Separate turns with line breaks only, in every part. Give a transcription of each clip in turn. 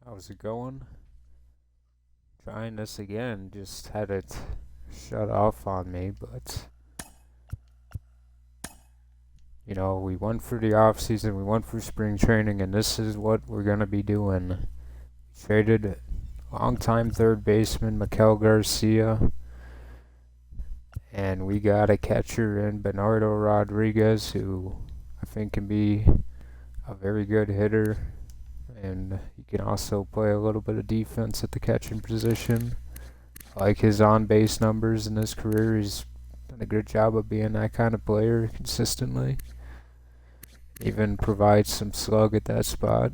How's it going? Trying this again. Just had it shut off on me, but we went for the off season, we went for spring training, and this is what we're gonna be doing. Traded longtime third baseman Miguel Garcia, and we got a catcher in Bernardo Rodriguez, who I think can be a very good hitter, and he can also play a little bit of defense at the catching position. I like his on base numbers in his career. He's done a good job of being that kind of player consistently. Even provides some slug at that spot.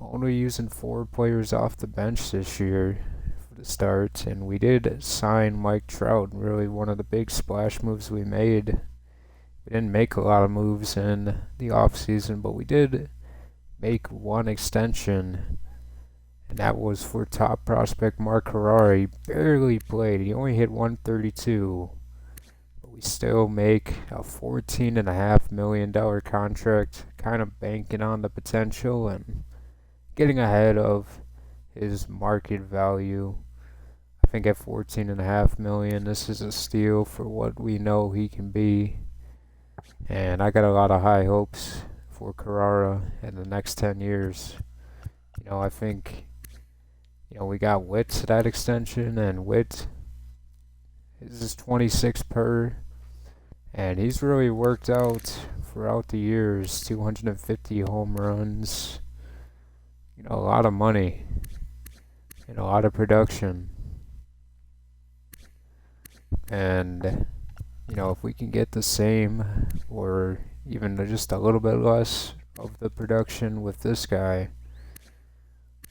Only using 4 players off the bench this year for the start, and we did sign Mike Trout, really one of the big splash moves we made. We didn't make a lot of moves in the offseason, but we did make one extension, and that was for top prospect Mark Harari. He barely played. He only hit 132. But we still make a $14.5 million contract, kind of banking on the potential and getting ahead of his market value. I think at $14.5 million, this is a steal for what we know he can be. And I got a lot of high hopes for Carrara in the next 10 years. I think we got Witt to that extension, and Witt is 26 per, and he's really worked out throughout the years. 250 home runs, a lot of money, and a lot of production. And, if we can get the same, or even just a little bit less of the production with this guy,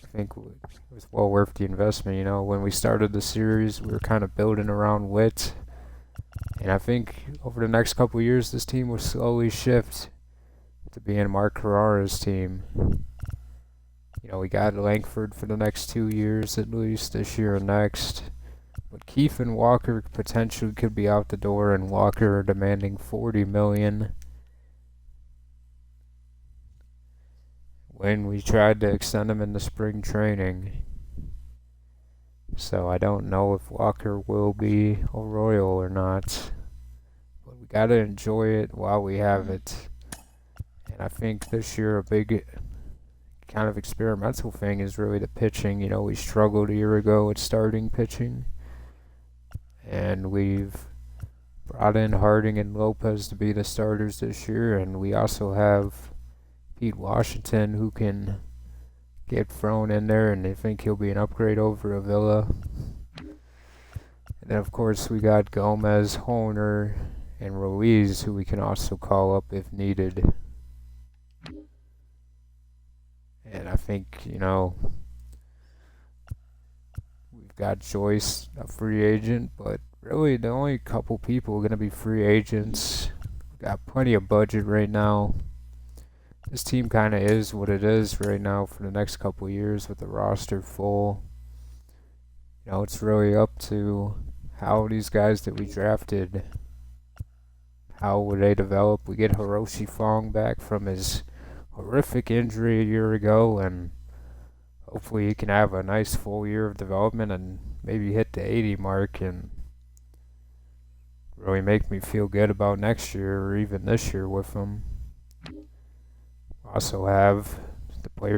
I think it was well worth the investment. When we started the series, we were kind of building around Witt, and I think over the next couple of years, this team will slowly shift to being Mark Carrara's team. We got Langford for the next 2 years at least, this year and next. But Keith and Walker potentially could be out the door, and Walker demanding $40 million. When we tried to extend him in the spring training. So I don't know if Walker will be a Royal or not. But we gotta enjoy it while we have it. And I think this year a big kind of experimental thing is really the pitching. We struggled a year ago at starting pitching. And we've brought in Harding and Lopez to be the starters this year. And we also have Pete Washington, who can get thrown in there, and they think he'll be an upgrade over Avila. And then, of course, we got Gomez, Hoerner, and Ruiz, who we can also call up if needed. And I think, we've got Joyce, a free agent, but really the only couple people are going to be free agents. We've got plenty of budget right now. This team kind of is what it is right now for the next couple of years with the roster full. It's really up to how these guys that we drafted, how will they develop. We get Hiroshi Fong back from his horrific injury a year ago, and hopefully he can have a nice full year of development and maybe hit the 80 mark and really make me feel good about next year or even this year with him. Also have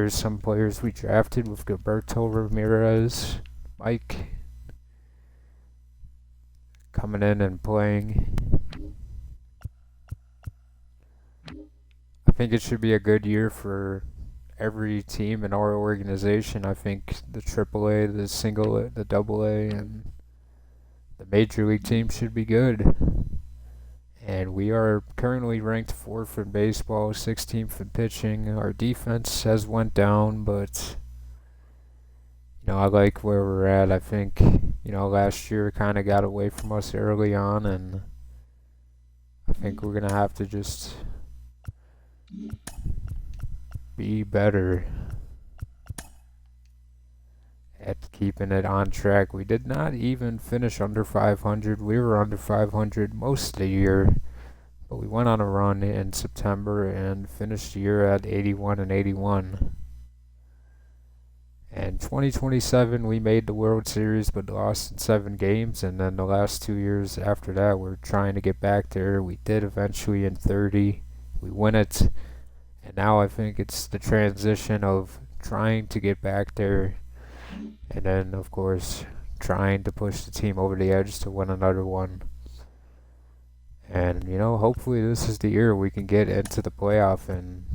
some players we drafted with Gilberto Ramirez, Mike coming in and playing. I think it should be a good year for every team in our organization. I think the AAA, the single A, the AA, and the major league team should be good. And we are currently ranked 4th in baseball, 16th in pitching. Our defense has went down, but I like where we're at. I think last year kind of got away from us early on, and I think we're gonna have to just be better at keeping it on track. We did not even finish under 500. We were under 500 most of the year, but we went on a run in September and finished the year at 81 and 81. In 2027, we made the World Series but lost in 7 games, and then the last 2 years after that, we're trying to get back there. We did eventually in 30. We win it, and now I think it's the transition of trying to get back there, and then, of course, trying to push the team over the edge to win another one. And, hopefully this is the year we can get into the playoff and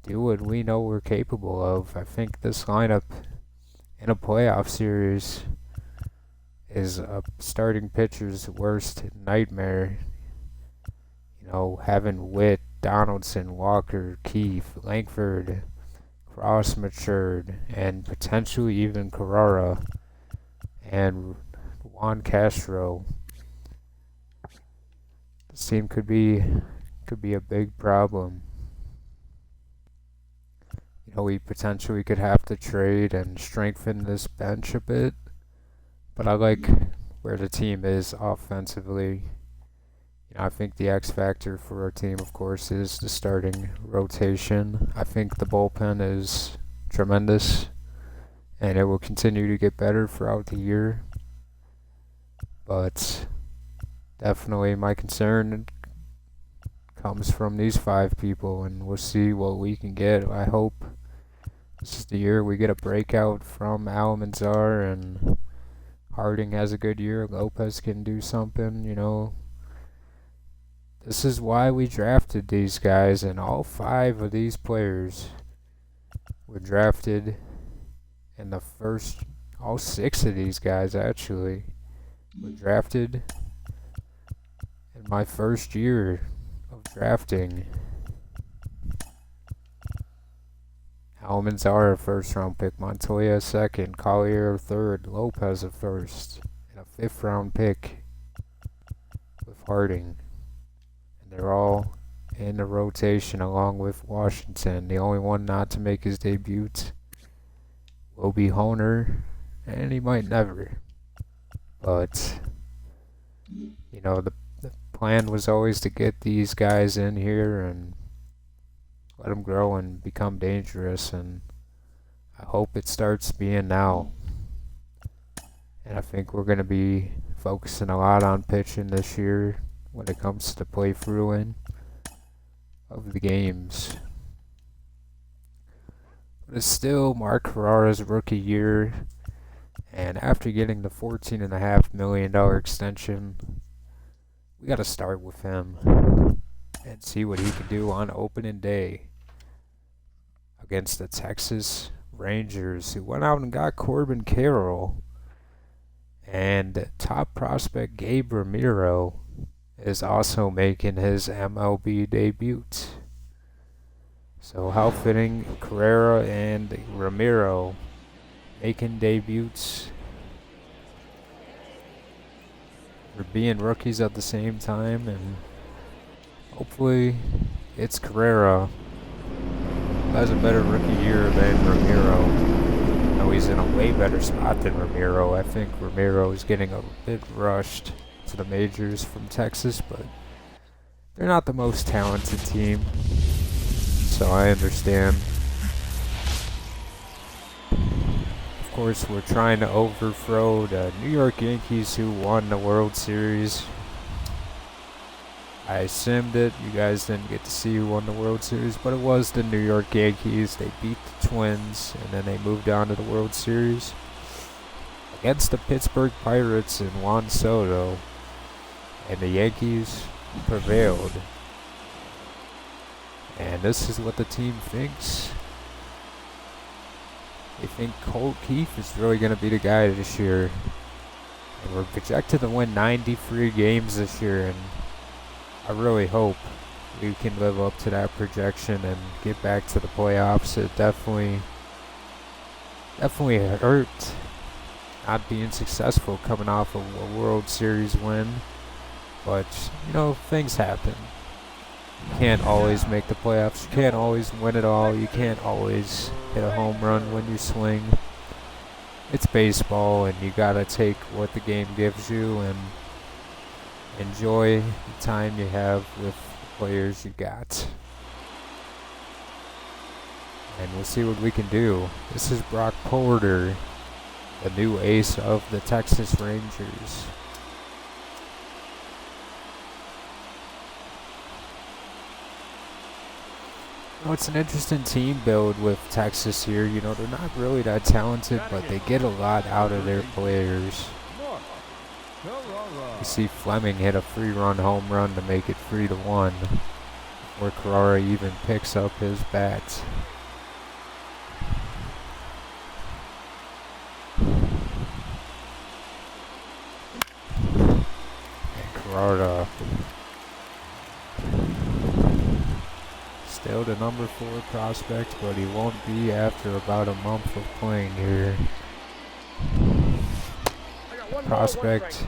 do what we know we're capable of. I think this lineup in a playoff series is a starting pitcher's worst nightmare. Having Witt, Donaldson, Walker, Keefe, Langford, Cross matured, and potentially even Carrara and Juan Castro. This team could be a big problem. We potentially could have to trade and strengthen this bench a bit, but I like where the team is offensively. I think the X factor for our team, of course, is the starting rotation. I think the bullpen is tremendous, and it will continue to get better throughout the year. But definitely my concern comes from these 5 people, and we'll see what we can get. I hope this is the year we get a breakout from Almanzar and Harding has a good year. Lopez can do something, This is why we drafted these guys, and all 5 of these players were drafted in the first, all 6 of these guys actually were drafted in my first year of drafting. Almanzar a first round pick, Montoya a second, Collier a third, Lopez a first, and a 5th round pick with Harding. And they're all in the rotation along with Washington. The only one not to make his debut will be Honer, and he might never. But, the plan was always to get these guys in here and let them grow and become dangerous, and I hope it starts being now. And I think we're going to be focusing a lot on pitching this year when it comes to the playthroughing of the games. But it's still Mark Carrara's rookie year, and after getting the $14.5 million extension, we got to start with him and see what he can do on opening day against the Texas Rangers, who went out and got Corbin Carroll. And top prospect Gabe Ramiro is also making his MLB debut. So how fitting, Carrera and Ramiro making debuts for being rookies at the same time, and hopefully it's Carrera who has a better rookie year than Ramiro. Now he's in a way better spot than Ramiro. I think Ramiro is getting a bit rushed to the majors from Texas, but they're not the most talented team, so I understand. Of course, we're trying to overthrow the New York Yankees, who won the World Series. I assumed it. You guys didn't get to see who won the World Series, but it was the New York Yankees. They beat the Twins, and then they moved on to the World Series against the Pittsburgh Pirates and Juan Soto, and the Yankees prevailed. And this is what the team thinks. They think Colt Keefe is really going to be the guy this year. And we're projected to win 93 games this year, and I really hope we can live up to that projection and get back to the playoffs. It definitely hurt not being successful coming off of a World Series win. But, things happen. You can't always make the playoffs. You can't always win it all. You can't always hit a home run when you swing. It's baseball, and you gotta take what the game gives you and enjoy the time you have with the players you got. and we'll see what we can do. This is Brock Porter, the new ace of the Texas Rangers. Oh, it's an interesting team build with Texas here. You know, they're not really that talented, but they get a lot out of their players. You see Fleming hit a 3-run home run to make it 3-1 before Carrara even picks up his bat. And Carrara still the number 4 prospect, but he won't be after about a month of playing here. Prospect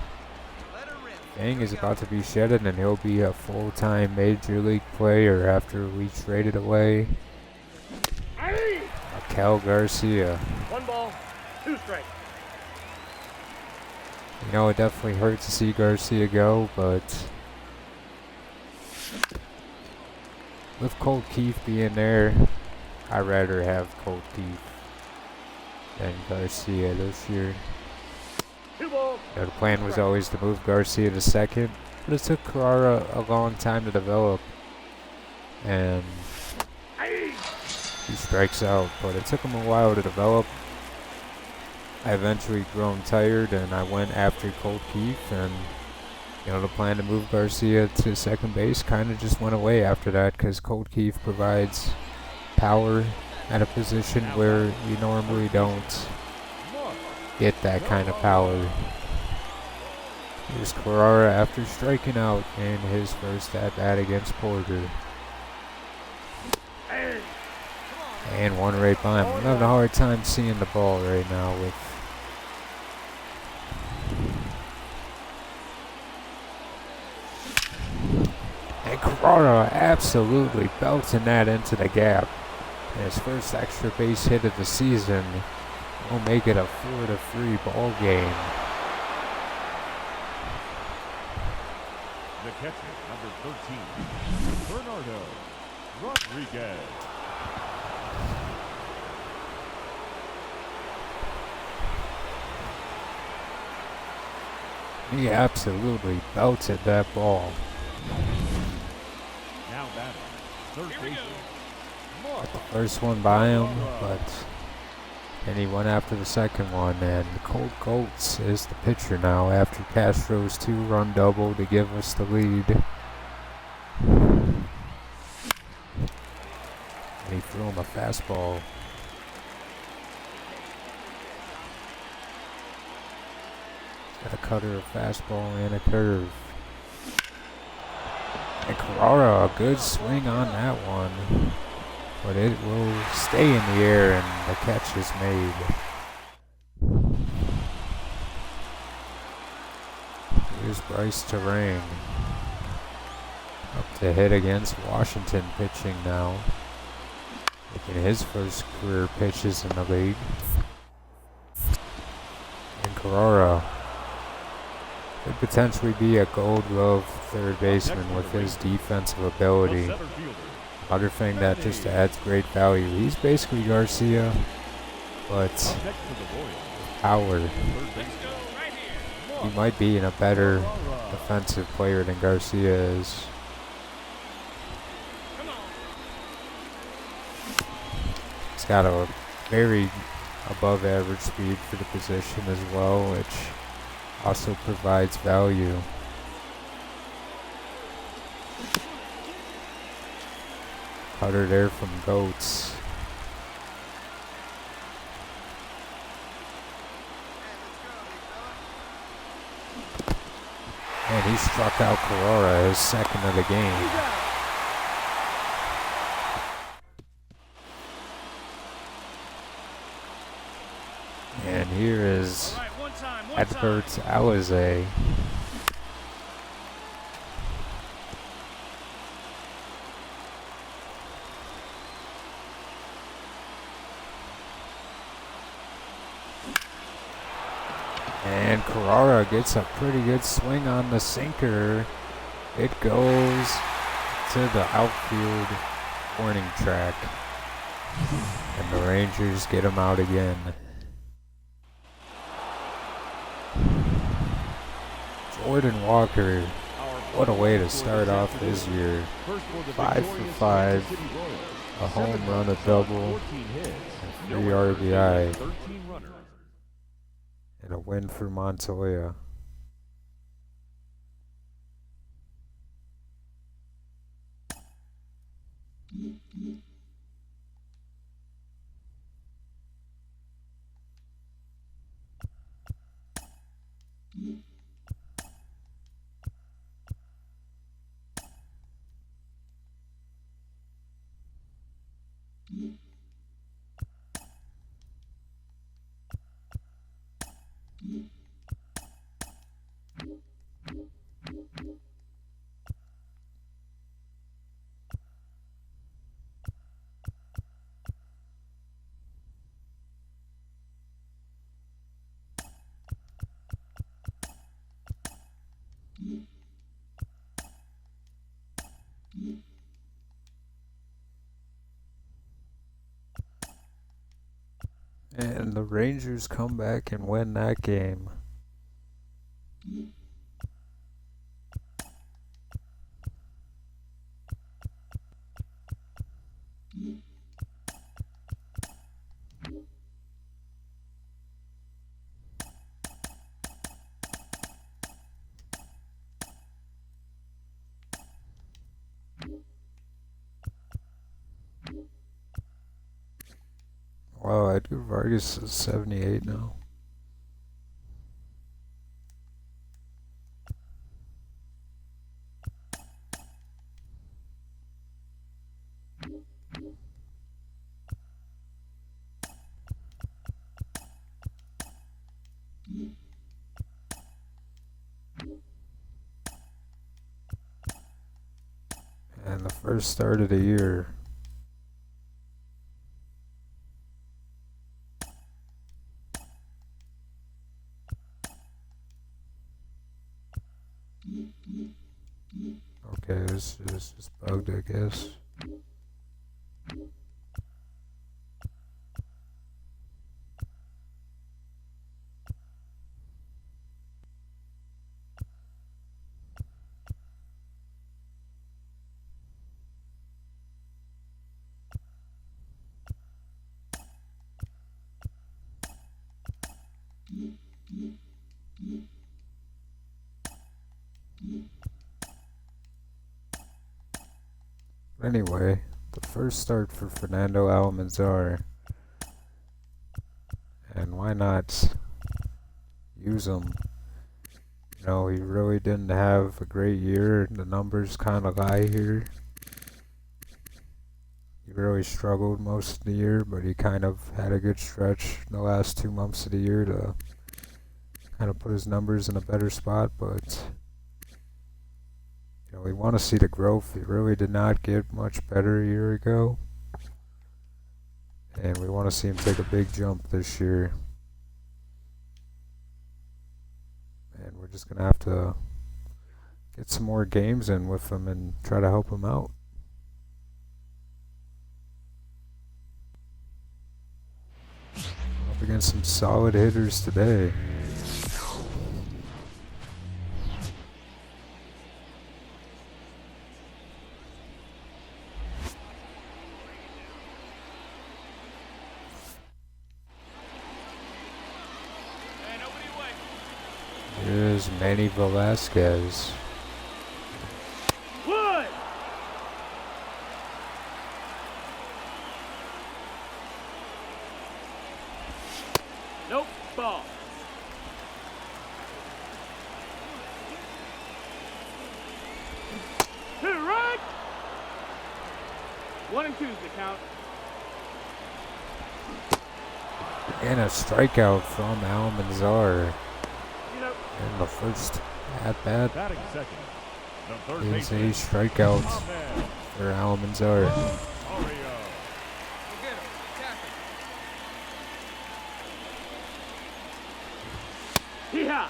Fang is about to be shedded, and he'll be a full-time major league player after we traded away Cal Garcia.
1 ball, 2 strikes.
You know, it definitely hurts to see Garcia go, but with Colt Keith being there, I'd rather have Colt Keith than Garcia this year. You know, the plan was always to move Garcia to second, but it took Carrara a long time to develop, and he strikes out, but it took him a while to develop. I eventually grown tired, and I went after Colt Keith, and you know, the plan to move Garcia to second base kind of just went away after that, because Colt Keith provides power at a position where you normally don't get that kind of power. Here's Carrara after striking out in his first at-bat against Porter. And one right by him. I'm having a hard time seeing the ball right now with and Carrara absolutely belting that into the gap. And his first extra base hit of the season will make it a 4-3 ball game.
The catcher, number 13, Bernardo Rodriguez.
He absolutely belted that ball.
Now batting, third baseman.
Got the first one by him, but then he went after the second one, and Colt Goltz is the pitcher now after Castro's 2-run double to give us the lead. And he threw him a fastball. Got a cutter, a fastball, and a curve. And Carrara, a good swing on that one, but it will stay in the air, and the catch is made. Here's Bryce Terang up to hit against Washington pitching now, making his first career pitches in the league. And Carrara could potentially be a Gold Glove third baseman with his defensive ability. Another thing that just adds great value. He's basically Garcia, but power. He might be in a better defensive player than Garcia is. He's got a very above average speed for the position as well, which also provides value. Cutter there from Goats. And he struck out Carrara, his second of the game. And here is Edbert Alize. And Carrara gets a pretty good swing on the sinker. It goes to the outfield warning track. And the Rangers get him out again. Jordan Walker, what a way to start off this year. 5 for 5, a home run, a double, and 3 RBI, and a win for Montoya. And the Rangers come back and win that game. Wow, Edgar Vargas is 78 now. And the first start of the year. Okay, this is just bugged, I guess. Anyway, the first start for Fernando Almanzar. And why not use him? You know, he really didn't have a great year. The numbers kind of lie here. He really struggled most of the year, but he kind of had a good stretch in the last 2 months of the year to kind of put his numbers in a better spot. But you know, we want to see the growth. He really did not get much better a year ago, and we want to see him take a big jump this year. And we're just gonna have to get some more games in with him and try to help him out. Up against some solid hitters today. Here's Manny Velasquez.
Wood! Nope, ball. Two right! 1 and 2's the count.
And a strikeout from Almanzar. In the first at-bat
Batting second, the third
is a
baseman,
strikeout
Ahmed
for Almanzar.
Ario.
Hee-haw!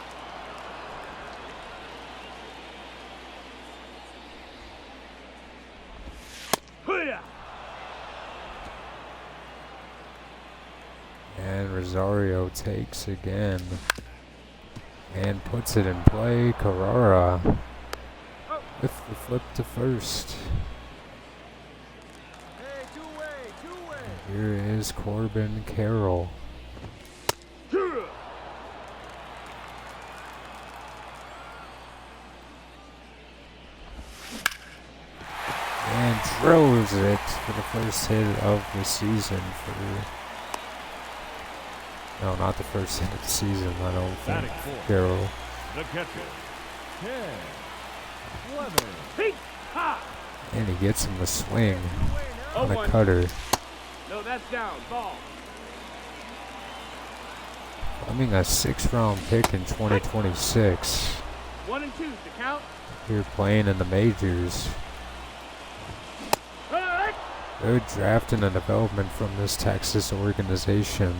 Hoo-yah!
And Rosario takes again. And puts it in play. Carrara with the flip to first. Here is Corbin Carroll. And drills it for the first hit of the season for... No, not the first hit of the season, I don't think. Carroll.
The catcher. 10. 11.
Hey, ha!
And he gets him to swing on a
0-1.
cutter.
No, that's down. Ball.
Fleming a 6th-round pick in 2026.
1 and 2 to count.
Here playing in the majors.
Right.
Good drafting and development from this Texas organization.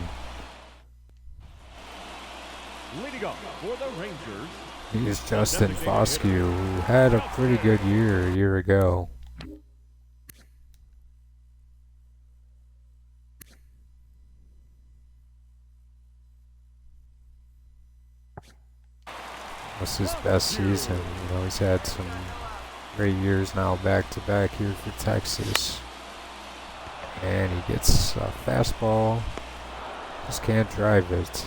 Leading off for the Rangers.
Here's Justin Foscue, who had a pretty good year a year ago. Was his best season. You know, he's had some great years now back to back here for Texas. And he gets a fastball. Just can't drive it.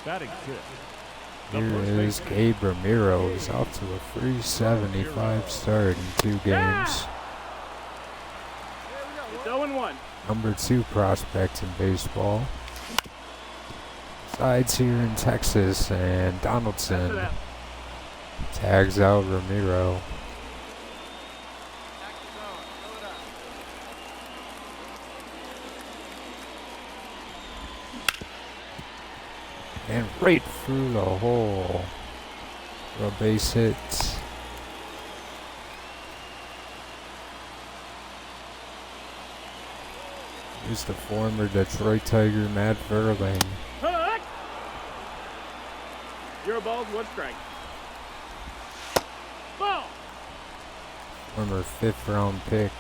Batting fifth.
Here is Gabe Ramiro. He's off to a 375 start in 2 games.
It's 0-1.
Number 2 prospect in baseball. Sides here in Texas, and Donaldson tags out Ramiro. And right through the hole for a base hit. Here's the former Detroit Tiger, Matt Verling.
Hut! 0 balls, 1 strike. Ball.
Former 5th-round pick.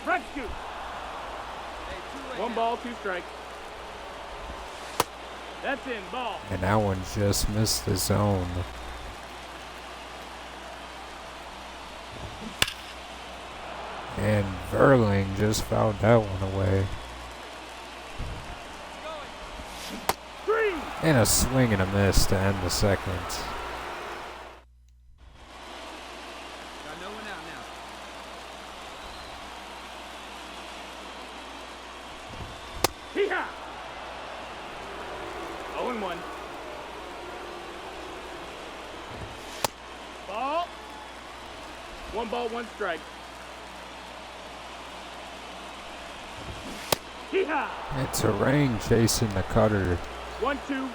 Front scoop. 1 ball, 2 strikes. That's in. Ball.
And that one just missed the zone. And Verling just fouled that one away.
3.
And a swing and a miss to end the second.
Hee-haw! 0-1. Ball. 1 ball, 1 strike. Hee-haw!
And Terang chasing the cutter.
1-2.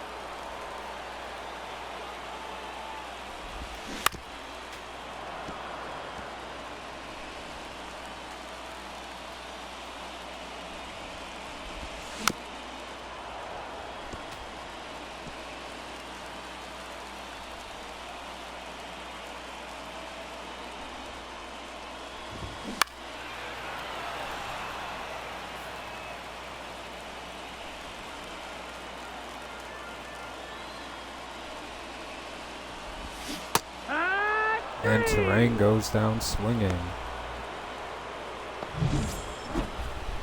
And Terang goes down swinging.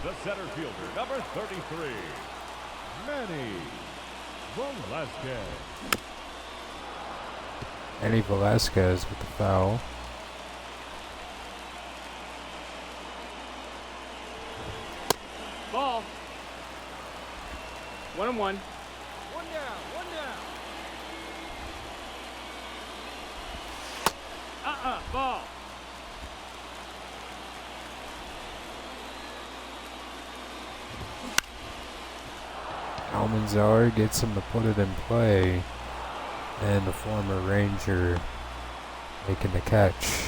The center fielder, number 33. Manny Velasquez.
Manny Velasquez with the foul.
Ball. 1-1.
1 down, 1 down.
Ball.
Almanzar gets him to put it in play. And the former Ranger making the catch.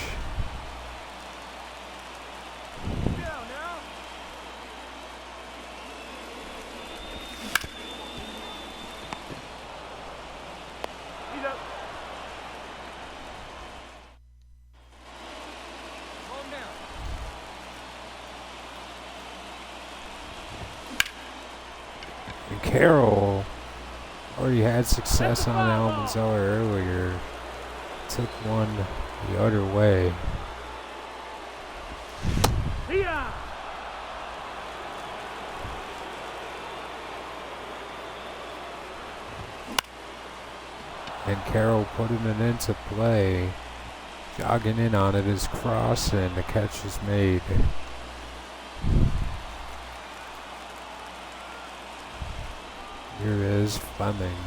Down now.
He's up.
Calm down.
And Carroll already had success on Almanzar earlier. Took one the other way.
Yeah.
And Carroll putting it into play. Jogging in on it is Cross, and the catch is made. Here is Fleming.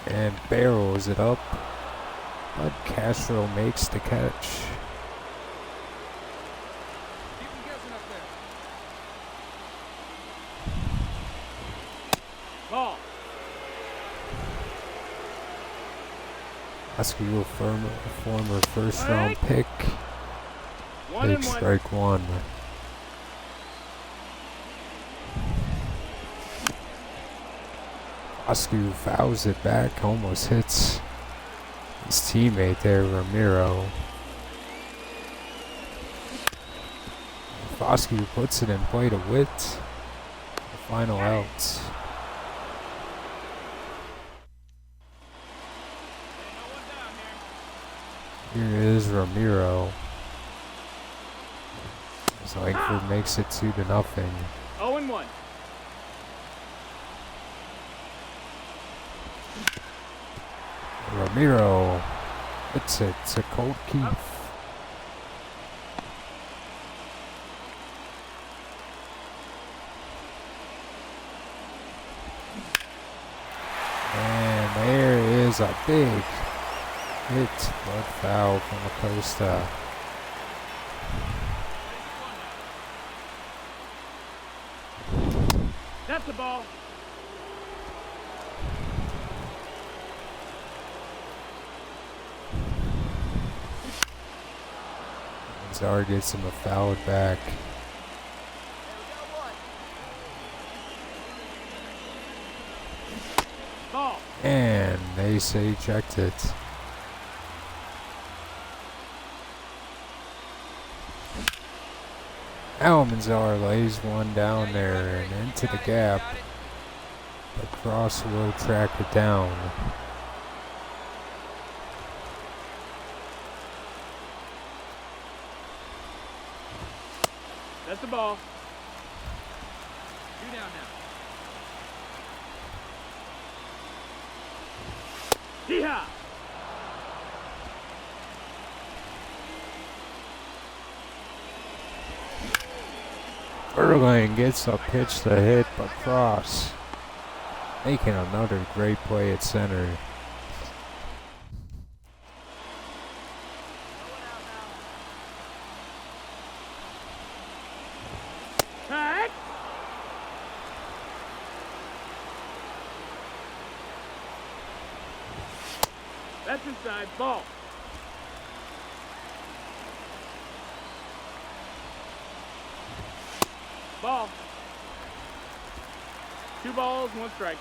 And barrels it up. But Castro makes the catch.
Keep him guessing up there.
Ball.
Askew, former first round pick.
One
Big
and one.
strike one. Askew fouls it back, almost hits his teammate there, Ramiro. Foscue puts it in play to Witt. The final out. Here is Ramiro. So Langford makes it 2-0.
0 and 1.
Ramiro hits it to Colt Keith. And there is a big hit, blood foul from Acosta.
That's the ball.
Zar gets him a foul back.
Ball.
And they say checked it. Almanzar lays one down there and into the gap. But Cross will track it down.
That's the ball.
2 down now.
Yeehaw.
Erlang gets a pitch to hit, but Cross making another great play at center.
Tag. That's inside. Ball. Ball. 2 balls, 1 strike.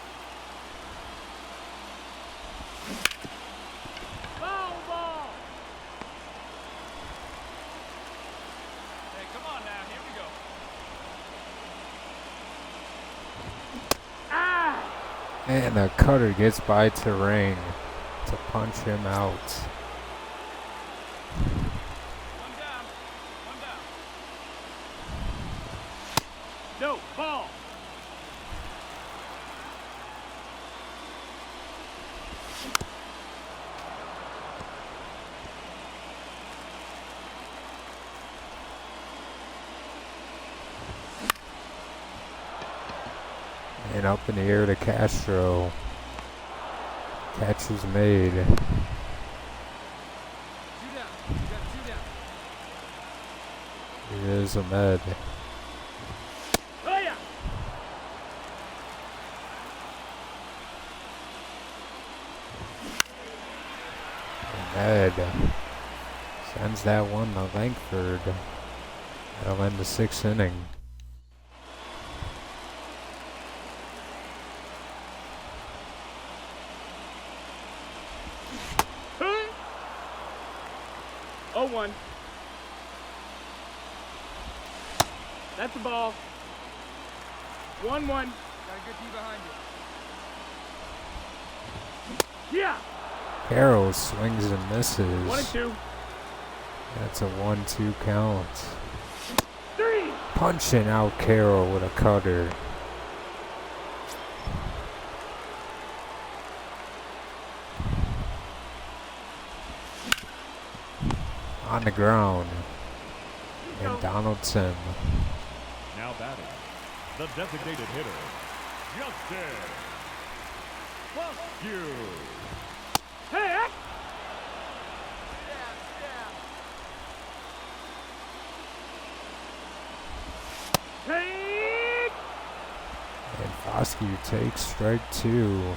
Ball.
Hey, come on now. Here we go.
Ah!
And the cutter gets by Terrain to punch him out.
1 down. 1 down.
No. Ball.
And up in the air to Castro. Catch is made.
2 down. You got 2 down.
Here is Ahmed.
Oh yeah.
Ahmed sends that one to Langford. That'll end the 6th inning.
Huh? 0-1. That's the ball. 1-1.
Got a good D behind you.
Yeah.
Carroll swings and misses.
1-2.
That's a 1-2 count.
3.
Punching out Carroll with a cutter. On the ground. And Donaldson.
Now batting, the designated hitter, Justin Foscue.
Hey, Take.
And Foscue takes strike 2.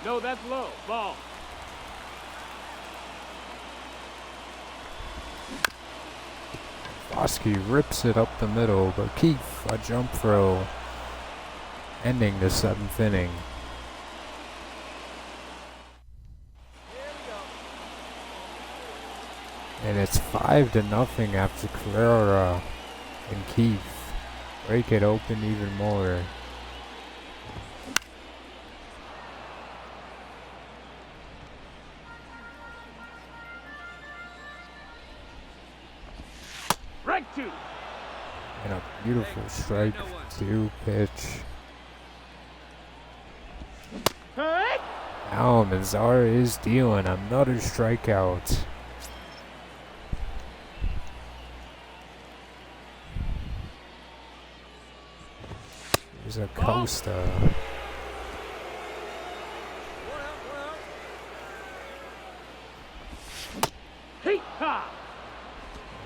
No, that's low. Ball.
Foscue rips it up the middle, but Keefe a jump throw, ending the 7th inning. And it's 5-0 after Carrera and Keefe break it open even more.
Strike 2.
And a beautiful strike 2 pitch.
Take.
Now Mazar is dealing another strikeout. There's a Costa.
Hey, ha.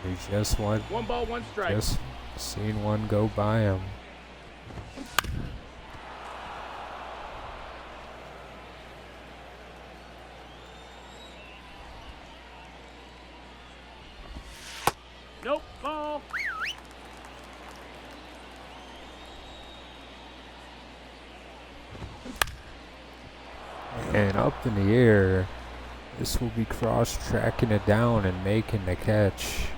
We just want
1 ball, 1 strike.
just seen one go by him.
Nope. Ball.
And up in the air, this will be Cross tracking it down and making the catch.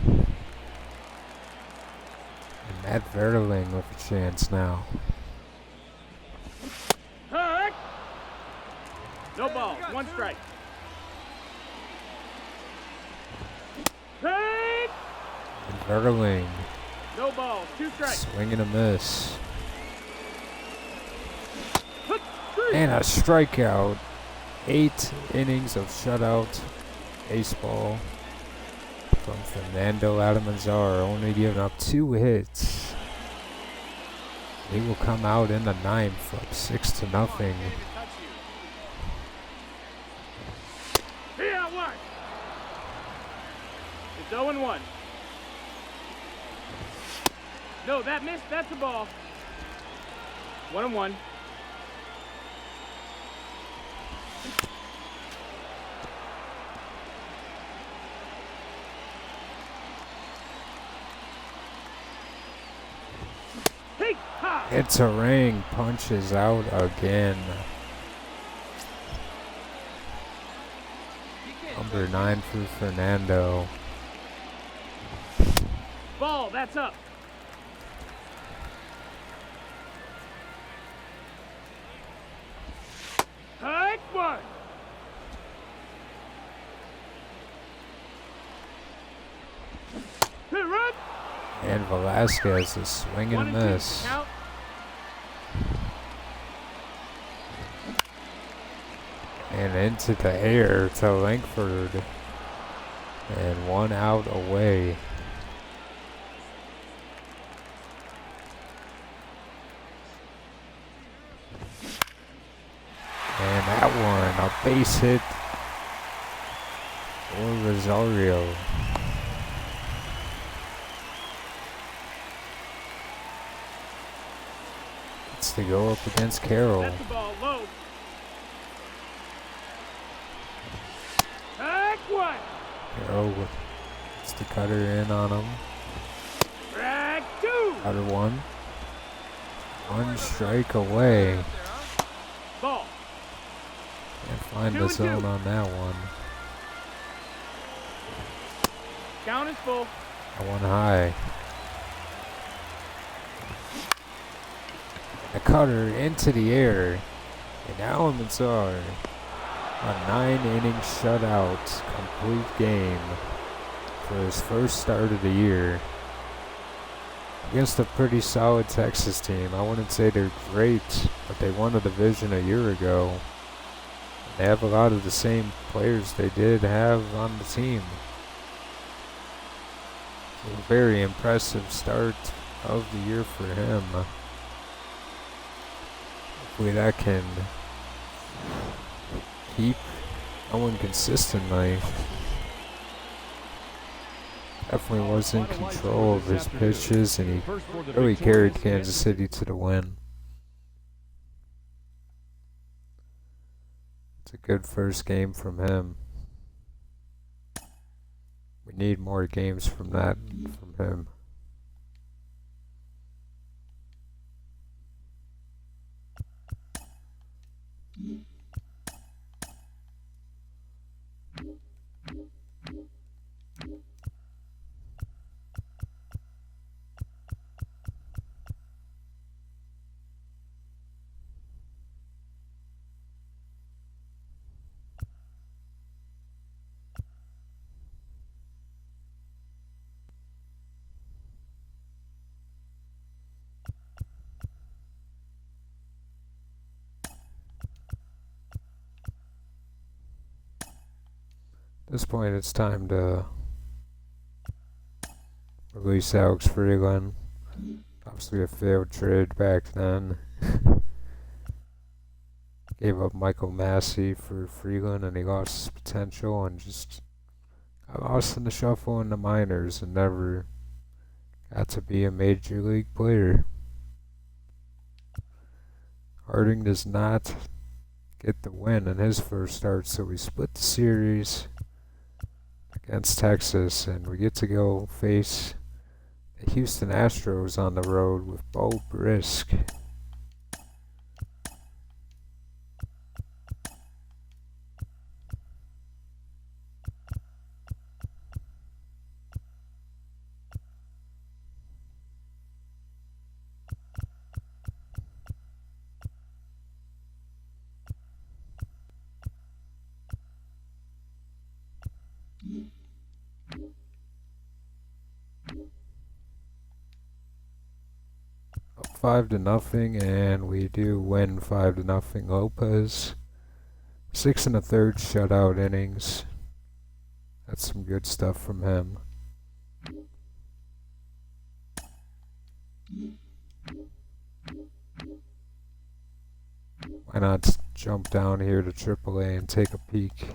And Matt Verling with a chance now.
Take. No ball. 1 strike. Take.
And Verling
No ball. 2 strikes.
swing and a miss.
Hook. 3.
And a strikeout. 8 innings of shutout baseball from Fernando Almanzar, only giving up 2 hits. He will come out in the 9th up 6-0.
Yeah, 1. It's 0-1. No, that missed. That's a ball. 1-1. Hey, ha!
It's a ring, punches out again. Number 9 for Fernando.
Ball, that's up. Take 1. Hit run.
And Velasquez is swing
1
and
and 2.
miss.
Count.
And into the air to Langford. And 1 out away. And that one, a base hit for Rosario. It's to go up against Carroll.
That's the ball low. Take 1.
Carroll gets the cutter in on him.
Drag 2.
Cutter 1. 1 strike away.
Ball.
Can't find
2
the
and 2.
zone on that one.
Count is full.
That one high. a cutter into the air. And Almanzar, a 9-inning shutout, complete game for his first start of the year against a pretty solid Texas team. I wouldn't say they're great, but they won a division a year ago. They have a lot of the same players they did have on the team. So a very impressive start of the year for him. Hopefully that can keep going consistently. Definitely was in control of his pitches, and he really carried Kansas City to the win. It's a good first game from him. We need more games from that from him. At this point, it's time to release Alex Freeland. Obviously a failed trade back then. Gave up Michael Massey for Freeland, and he lost his potential and just got lost in the shuffle in the minors and never got to be a major league player. Harding does not get the win in his first start, so we split the series against Texas, and we get to go face the Houston Astros on the road with Bo Brisk. Up 5-0, and we do win 5-0. Lopez, 6 1/3 shutout innings. That's some good stuff from him. Why not jump down here to AAA and take a peek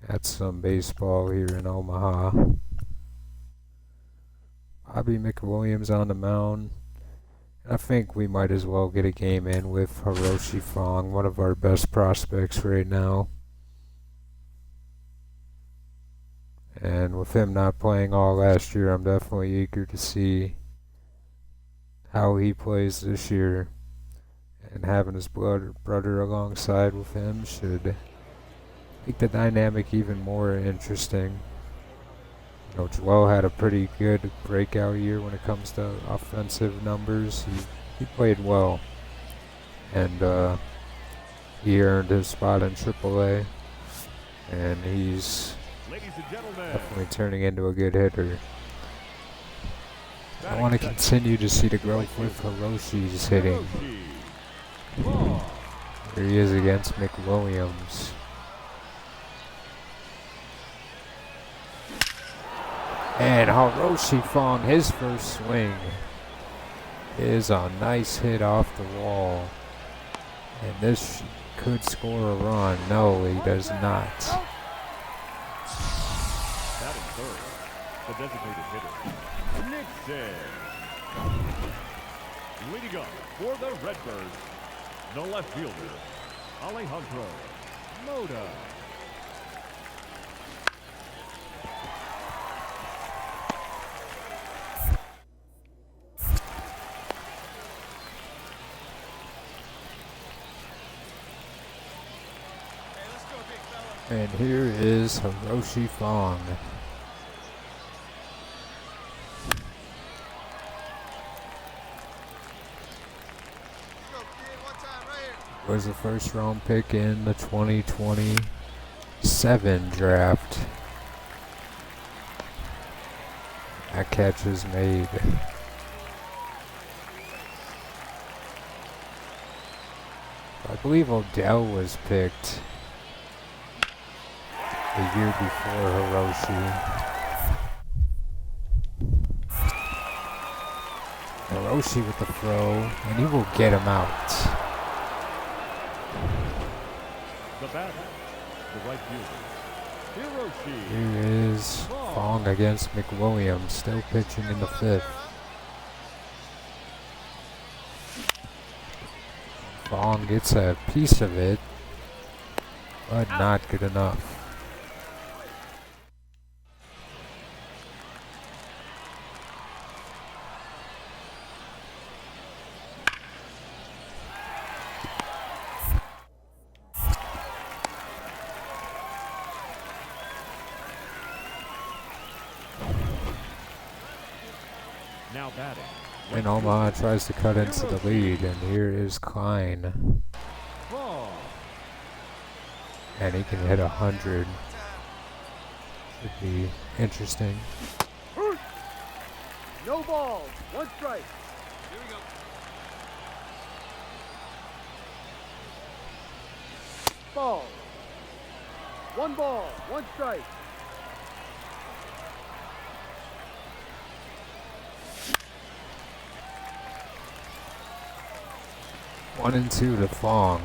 at some baseball here in Omaha. Bobby McWilliams on the mound. I think we might as well get a game in with Hiroshi Fong, one of our best prospects right now. And with him not playing all last year, I'm definitely eager to see how he plays this year. And having his brother alongside with him should make the dynamic even more interesting. You know, Joel had a pretty good breakout year when it comes to offensive numbers. He played well, and he earned his spot in AAA, and he's definitely turning into a good hitter. I want to continue to see the growth with Hiroshi's hitting. Here he is against McWilliams. And Hiroshi Fong, his first swing is a nice hit off the wall. And this could score a run. No, he does not.
That is third. The designated hitter, Nixon. Leading up for the Redbirds, the left fielder, Alejandro Moda.
And here is Hiroshi Fong. Was the first round pick in the 2027 draft. That catch is made. I believe Odell was picked the year before Hiroshi. Hiroshi with the throw, and he will get him out.
The batter, the right fielder, Hiroshi.
Here is Fong against McWilliams, still pitching in the fifth. Fong gets a piece of it, but not good enough.
Now batting.
And Omaha tries to cut into the lead, and here is Klein.
Ball.
And he can hit 100. Should be interesting.
No balls. One strike. Ball. One ball. One strike.
One and two to Fong.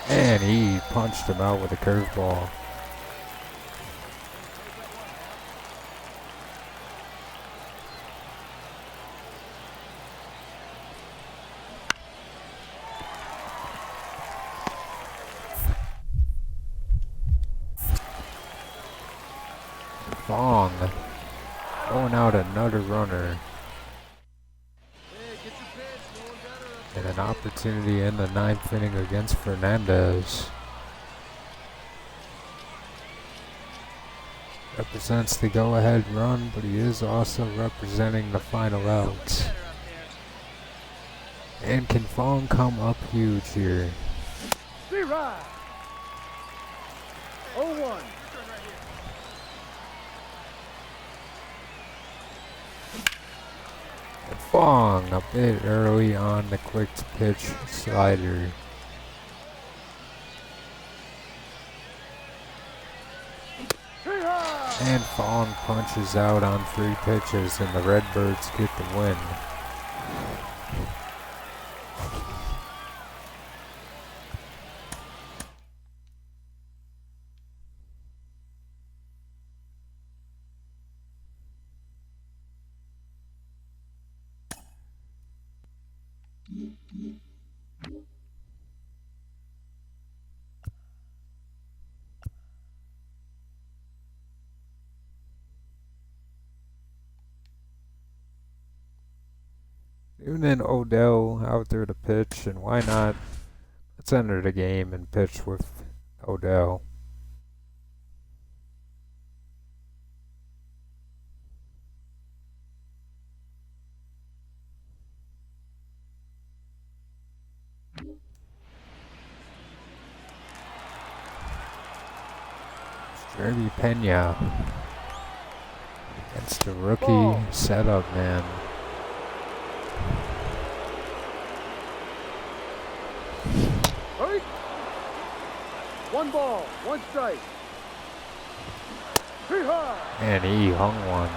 And he punched him out with a curveball. Fong going out another runner. And an opportunity in the ninth inning against Fernandez. Represents the go-ahead run, but he is also representing the final out. And can Fong come up huge here?
Three ride. 0-1.
Fong a bit early on the quick pitch slider. And Fong punches out on 3 pitches, and the Redbirds get the win. And then Odell out there to pitch, and why not? Let's enter the game and pitch with Odell. Jeremy Pena against the rookie setup man.
Hurry. One ball. One strike. Three high.
And he hung one.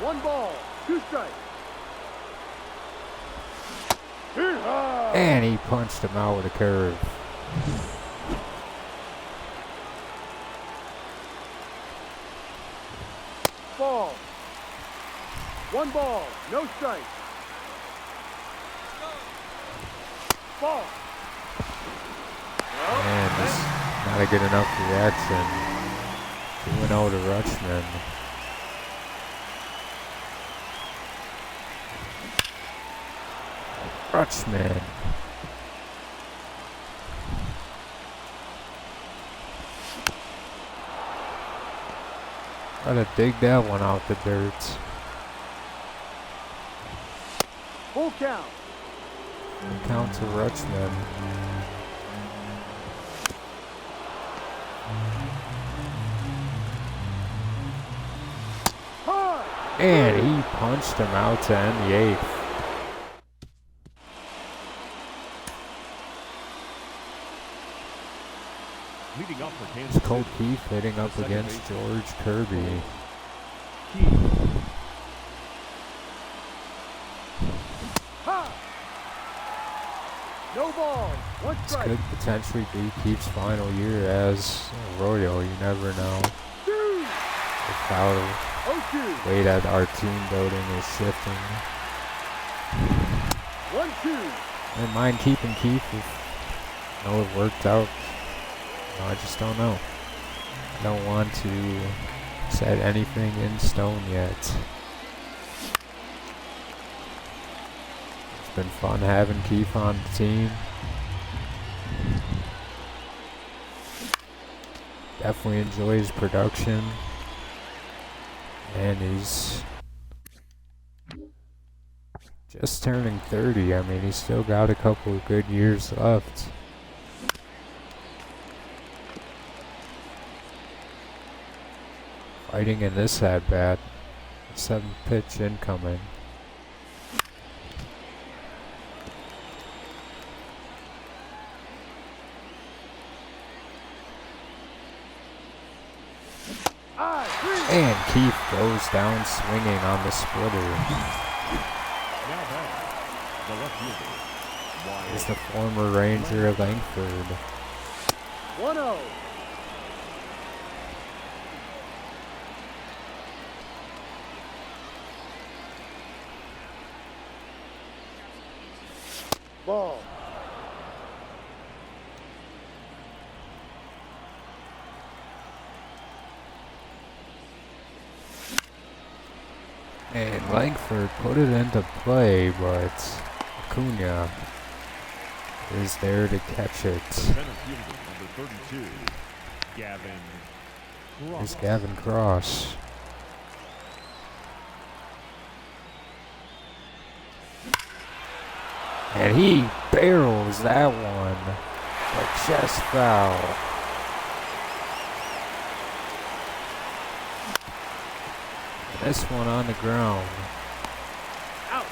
One ball. Two strikes. Three high.
And he punched him out with a curve.
Ball. One ball. No strike. Ball.
And this not a good enough reaction. 2-0 to Rutschman. Rutschman. Try to dig that one out the dirt.
Full count.
Count to Rutschman.
High.
And he punched him out to end the eighth.
Leading up for
It's
Kansas
Colt
City,
Keith hitting up
second
against
base.
George Kirby.
Keith.
High. No ball. One
This
strike.
could potentially be Keith's final year as a Royal. You never know.
2.
If how
0-2.
the way that our team building is shifting.
1-2.
I don't mind keeping Keith if it worked out. No, I just don't know. I don't want to set anything in stone yet. It's been fun having Keith on the team. Definitely enjoy his production. And he's just turning 30. I mean, he's still got a couple of good years left. Fighting in this at-bat. 7th pitch incoming. And Keith goes down swinging on the splitter.
Now back, the left fielder, Wyatt.
Is the former Ranger Langford.
1-0. Ball.
And Langford put it into play, but Acuna is there to catch it.
The center fielder, number 32, Gavin Cross.
Here's Gavin Cross. And he barrels that one. A chest foul. And this one on the ground.
Out.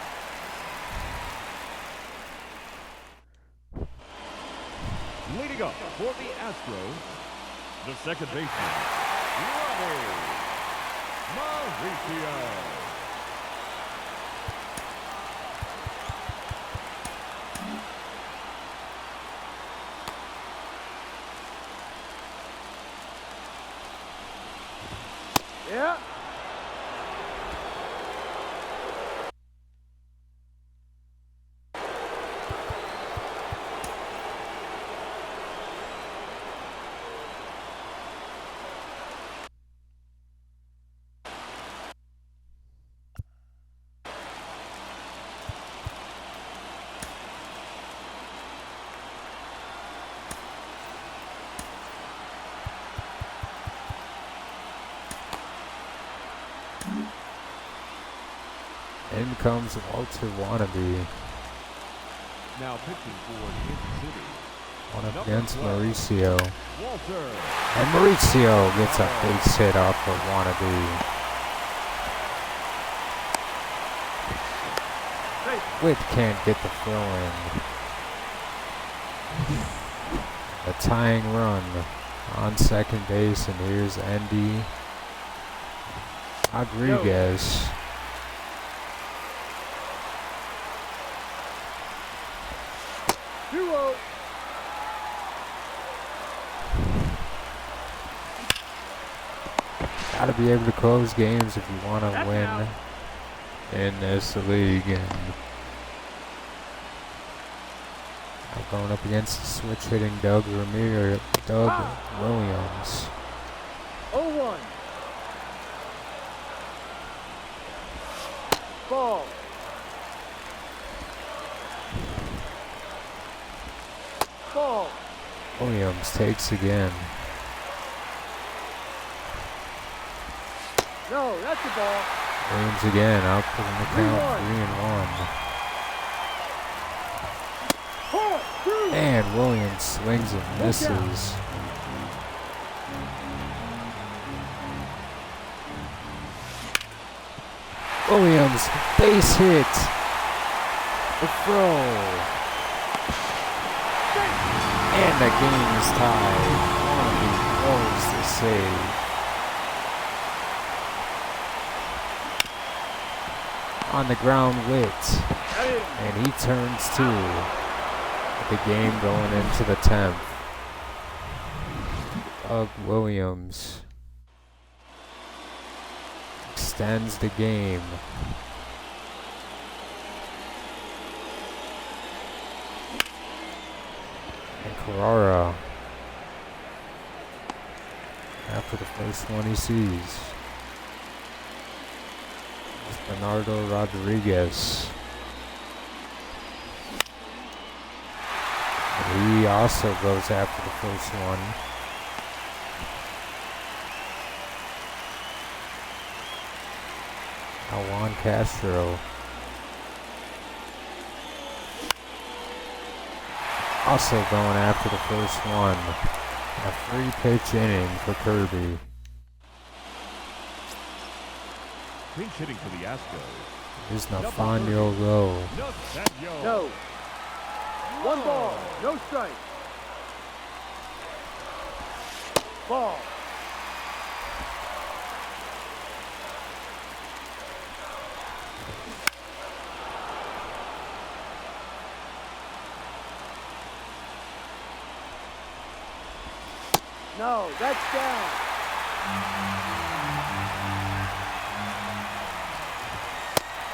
Leading up for the Astros, the second baseman, Robbie Mauricio.
Yeah.
In comes Walter Wannabe.
Now pitching for Kansas City,
One up against Mauricio.
Walter.
And Mauricio gets a base hit off of Wannabe. Witt can't get the throw in. A tying run on second base, and here's Andy Rodriguez. Gotta be able to close games if you want to win in this league. And now going up against the switch hitting Doug Williams.
0-1. Ball. Ball.
Williams takes again.
No, that's a ball.
Williams again, out for the count
3-1.
3-1. And Williams swings and misses. Williams, base hit. The throw. And the game is tied. Wannabe throws the save. On the ground, Witt. And he turns two. With the game going into the 10th. Doug Williams extends the game. And Carrara, after the first one he sees, is Bernardo Rodriguez. And he also goes after the first one. Juan Castro. Also going after the first one. A 3-pitch inning for Kirby.
Pinch hitting for the Astros.
Here's Nathaniel Lowe.
No. 1 ball, no strike. Ball. No, that's down.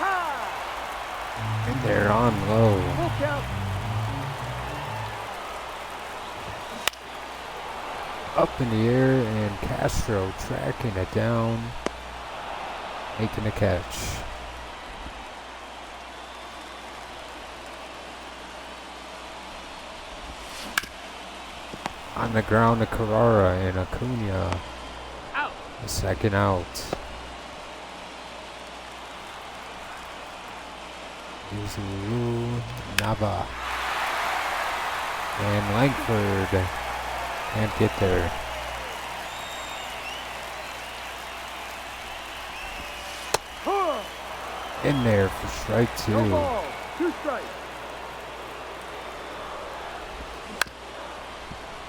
Ha!
And they're on low.
Full count.
Up in the air, and Castro tracking it down, making a catch. On the ground to Carrara and Acuna.
Out.
The second out. Here's Lou Nava. And Langford can't get there. In there for strike 2.
No ball, 2 strikes.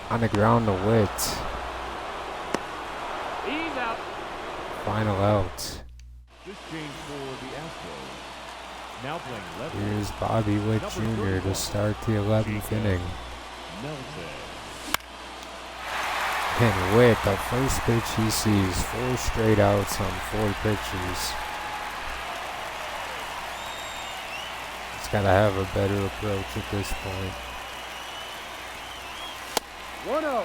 On the ground to Witt.
He's out.
Final out.
This change for the Astros. Now playing left.
Here's Bobby Witt Jr. to start the 11th inning.
Melton.
And Witt, the first pitch he sees, 4 straight outs on 4 pitches. He's got to have a better approach at this point.
1-0.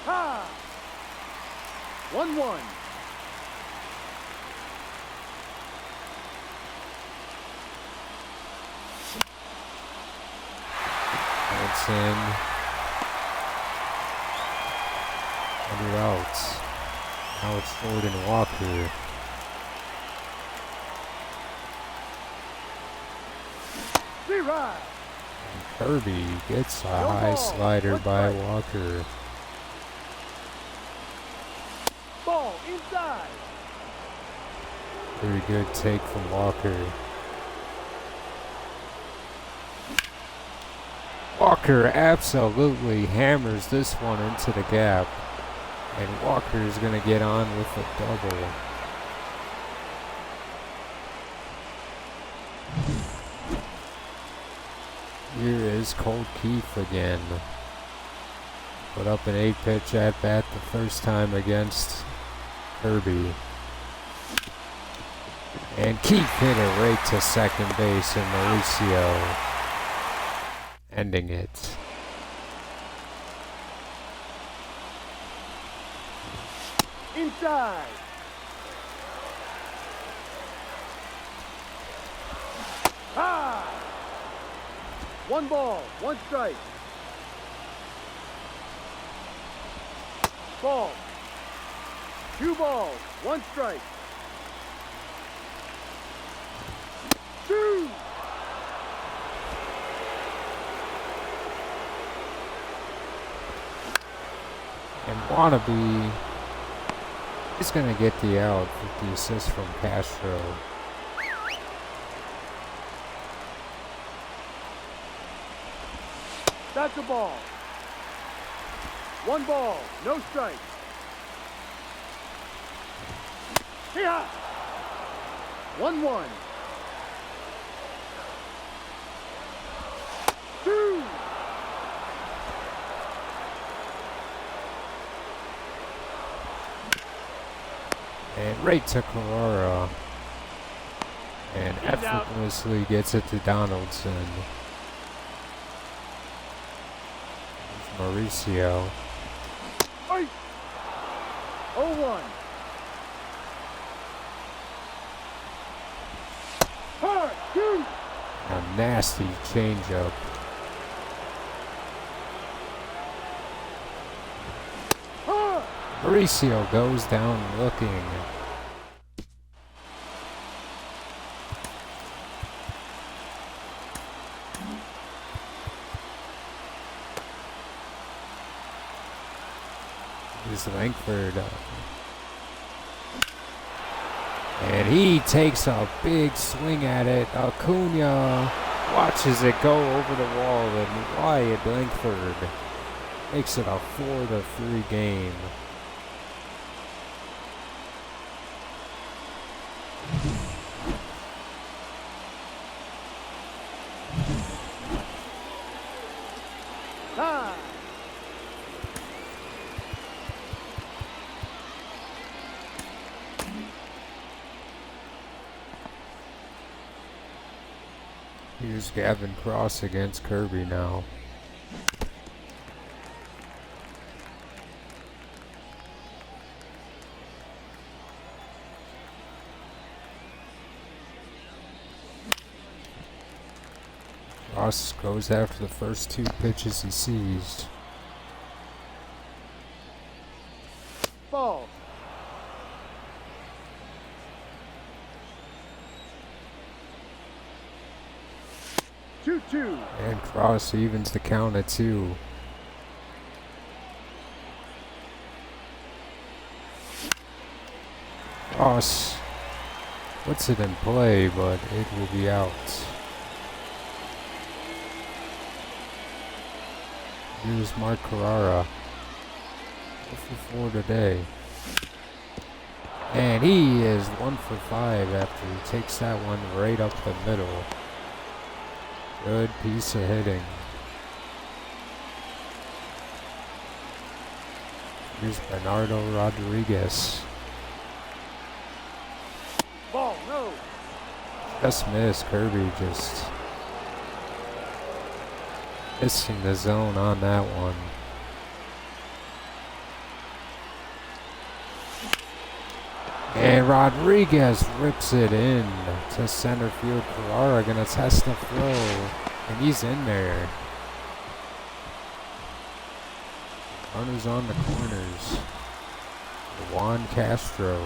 Ha! 1-1.
It's in. 100 outs. Now it's Jordan Walker.
Right.
Kirby gets a high slider by Walker.
Ball inside.
Very good take from Walker. Walker absolutely hammers this one into the gap. And Walker is going to get on with a double. Here is Colt Keith again. Put up an 8-pitch at bat the first time against Kirby. And Keith hit it right to second base, and Mauricio ending it.
Inside. Ah! 1 ball, 1 strike. Ball. 2 balls, 1 strike.
Wannabe is going to get the out with the assist from Castro.
That's a ball. 1 ball, no strikes. Yeah. 1-1. 2.
And right to Carrara. And effortlessly gets it to Donaldson. Mauricio.
0-1. Hard, shoot.
A nasty changeup.
Hard.
Mauricio goes down looking. Is Langford. And he takes a big swing at it. Acuna watches it go over the wall, and Wyatt Langford makes it a 4-3 game.
Tie.
Here's Gavin Cross against Kirby now. Cross goes after the first 2 pitches he sees.
Ball. 2-2.
And Cross evens the count at 2. Cross puts it in play, but it will be out. Here's Mark Carrara. 4 for 4 today. And he is 1 for 5 after he takes that one right up the middle. Good piece of hitting. Here's Bernardo Rodriguez.
Ball, no.
Just missed. Kirby just missing the zone on that one. And Rodriguez rips it in to center field. Carrara gonna test the throw, and he's in there. Runners on the corners. Juan Castro.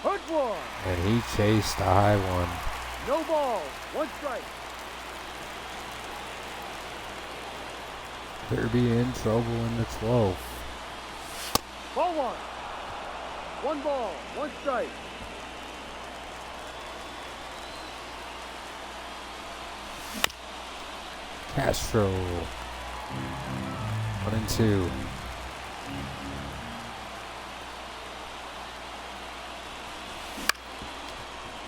Hook one.
And he chased a high one.
No ball. 1 strike.
Kirby in trouble in the 12th.
Ball 1. 1 ball. 1 strike.
Castro. 1-2.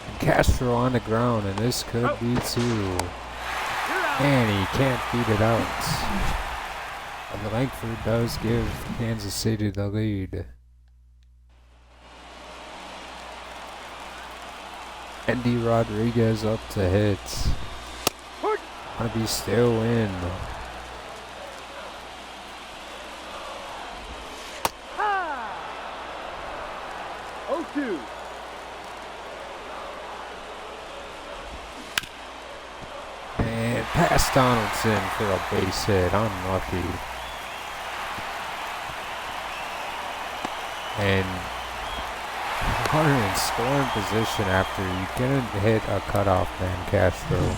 And Castro on the ground, and this could be 2. And he can't beat it out. And Langford does give Kansas City the lead. Andy Rodriguez up to hit. Gonna be still in.
Ah! 0-2.
And past Donaldson for a base hit. Unlucky. And runner in scoring position after you didn't hit a cutoff man, Castro.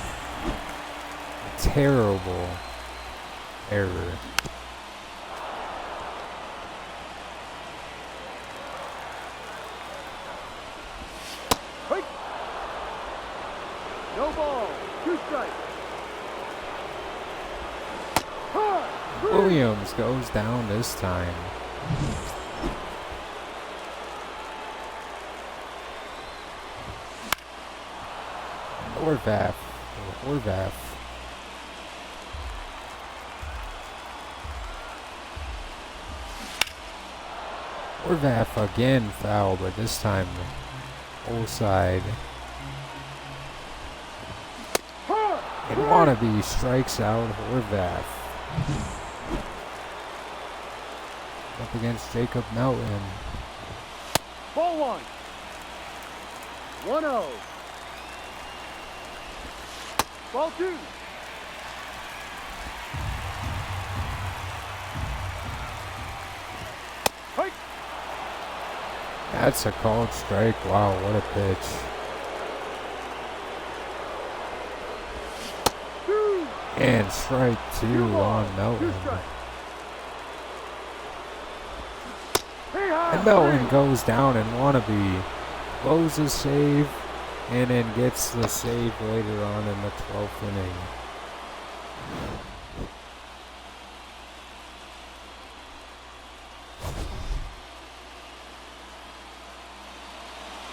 Terrible Error.
Quick. No ball. 2 strikes. Hard.
Williams goes down this time. Horvath. Horvath. Horvath again foul, but this time offside.
Hard.
And Wannabe strikes out Horvath. Up against Jacob Melton.
Ball 1. 1-0. Ball 2. Quick.
That's a called strike. Wow, what a pitch.
2.
And strike 2
2 balls.
on
2
Melton.
strikes. Hey, high.
And Melton goes down and Wannabe blows a save and then gets the save later on in the 12th inning.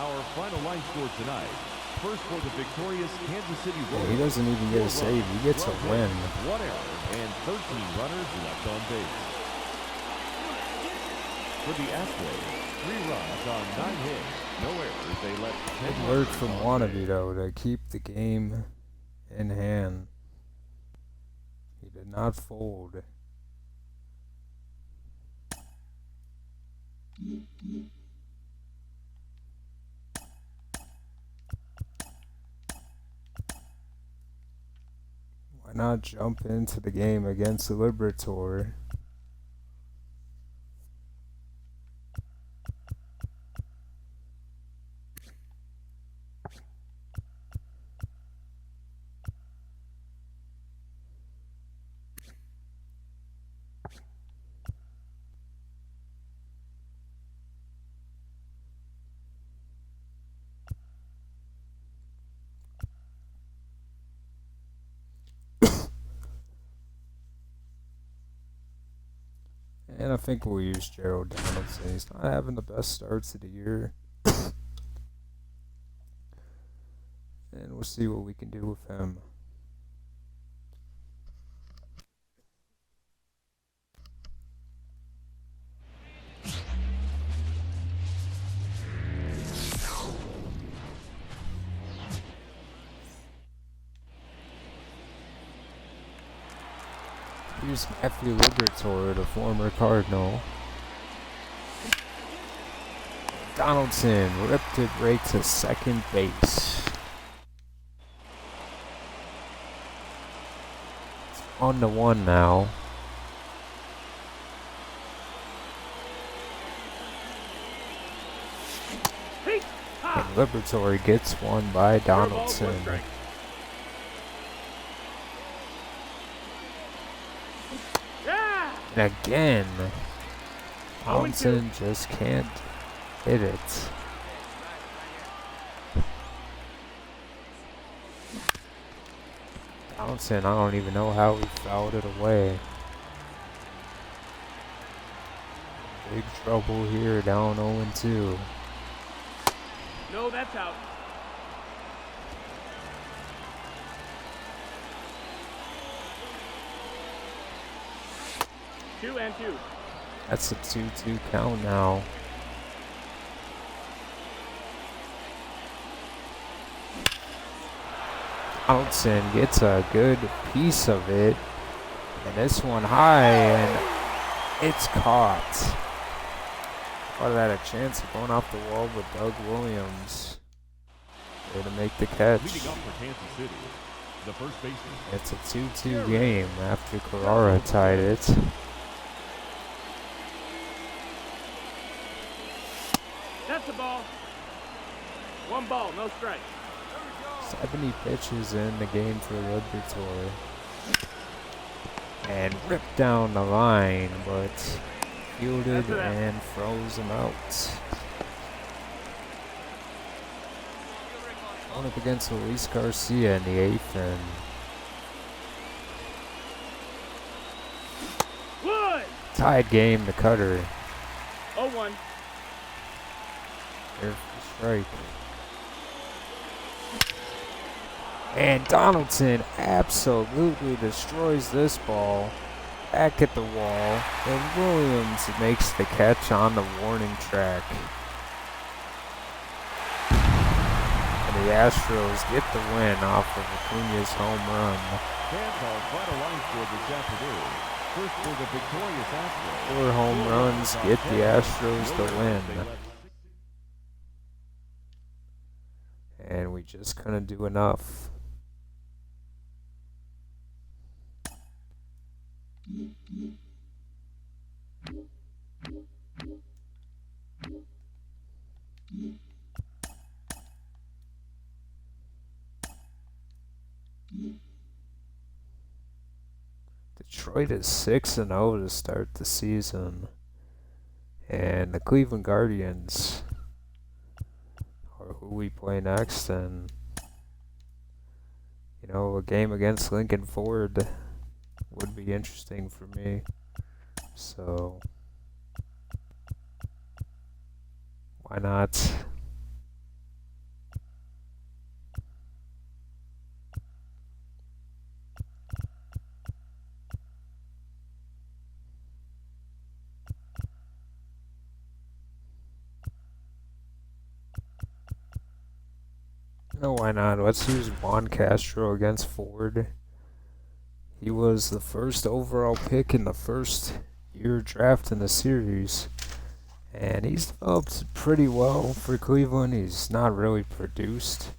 Our final line score tonight. First for the victorious Kansas City
Yeah,
Royals.
he doesn't even get a
4
save,
runs,
he gets a
12
win.
hits, 1 error, and 13 runners left on base. For the Astros, 3 runs on 9 hits, no errors. They left 10
Good work
runners
from
on
Wannabe
base.
though to keep the game in hand. He did not fold. Why not jump into the game against the Liberator? And I think we'll use Gerald Donaldson. He's not having the best starts of the year. And we'll see what we can do with him. Here's Matthew Liberatore, the former Cardinal. Donaldson ripped it right to second base. It's 1-1 now. And Liberatore gets one by Donaldson.
Yeah.
And again, Donaldson just can't hit it. Donaldson, I don't even know how he fouled it away. Big trouble here, down 0-2.
No, that's out. Two and two.
That's a 2-2 count now. Donaldson gets a good piece of it. And this one high, and it's caught. Thought it had a chance of going off the wall with Doug Williams there to make the catch.
Leading up for Kansas City, the first baseman.
It's a 2-2 game after Carrara tied it.
That's the ball. 1 ball, no strike.
70 pitches in the game for Liberatore. and ripped down the line, but fielded
That's it out.
and froze him out. Going up against Luis Garcia in the 8th, and
Wood!
tied game to Cutter.
0-1.
There for the strike. And Donaldson absolutely destroys this ball. Back at the wall, and Williams makes the catch on the warning track. And the Astros get the win off of Acuña's home run.
Fan calls vital line score this afternoon. First for the victorious Astros.
4 home runs get the Astros the win. And we just couldn't do enough. Detroit is 6-0 to start the season, and the Cleveland Guardians are who we play next. And you know, a game against Lincoln Ford would be interesting for me. So why not? No, why not? Let's use Juan Castro against Ford. He was the first overall pick in the first year draft in the series, and he's developed pretty well for Cleveland. He's not really produced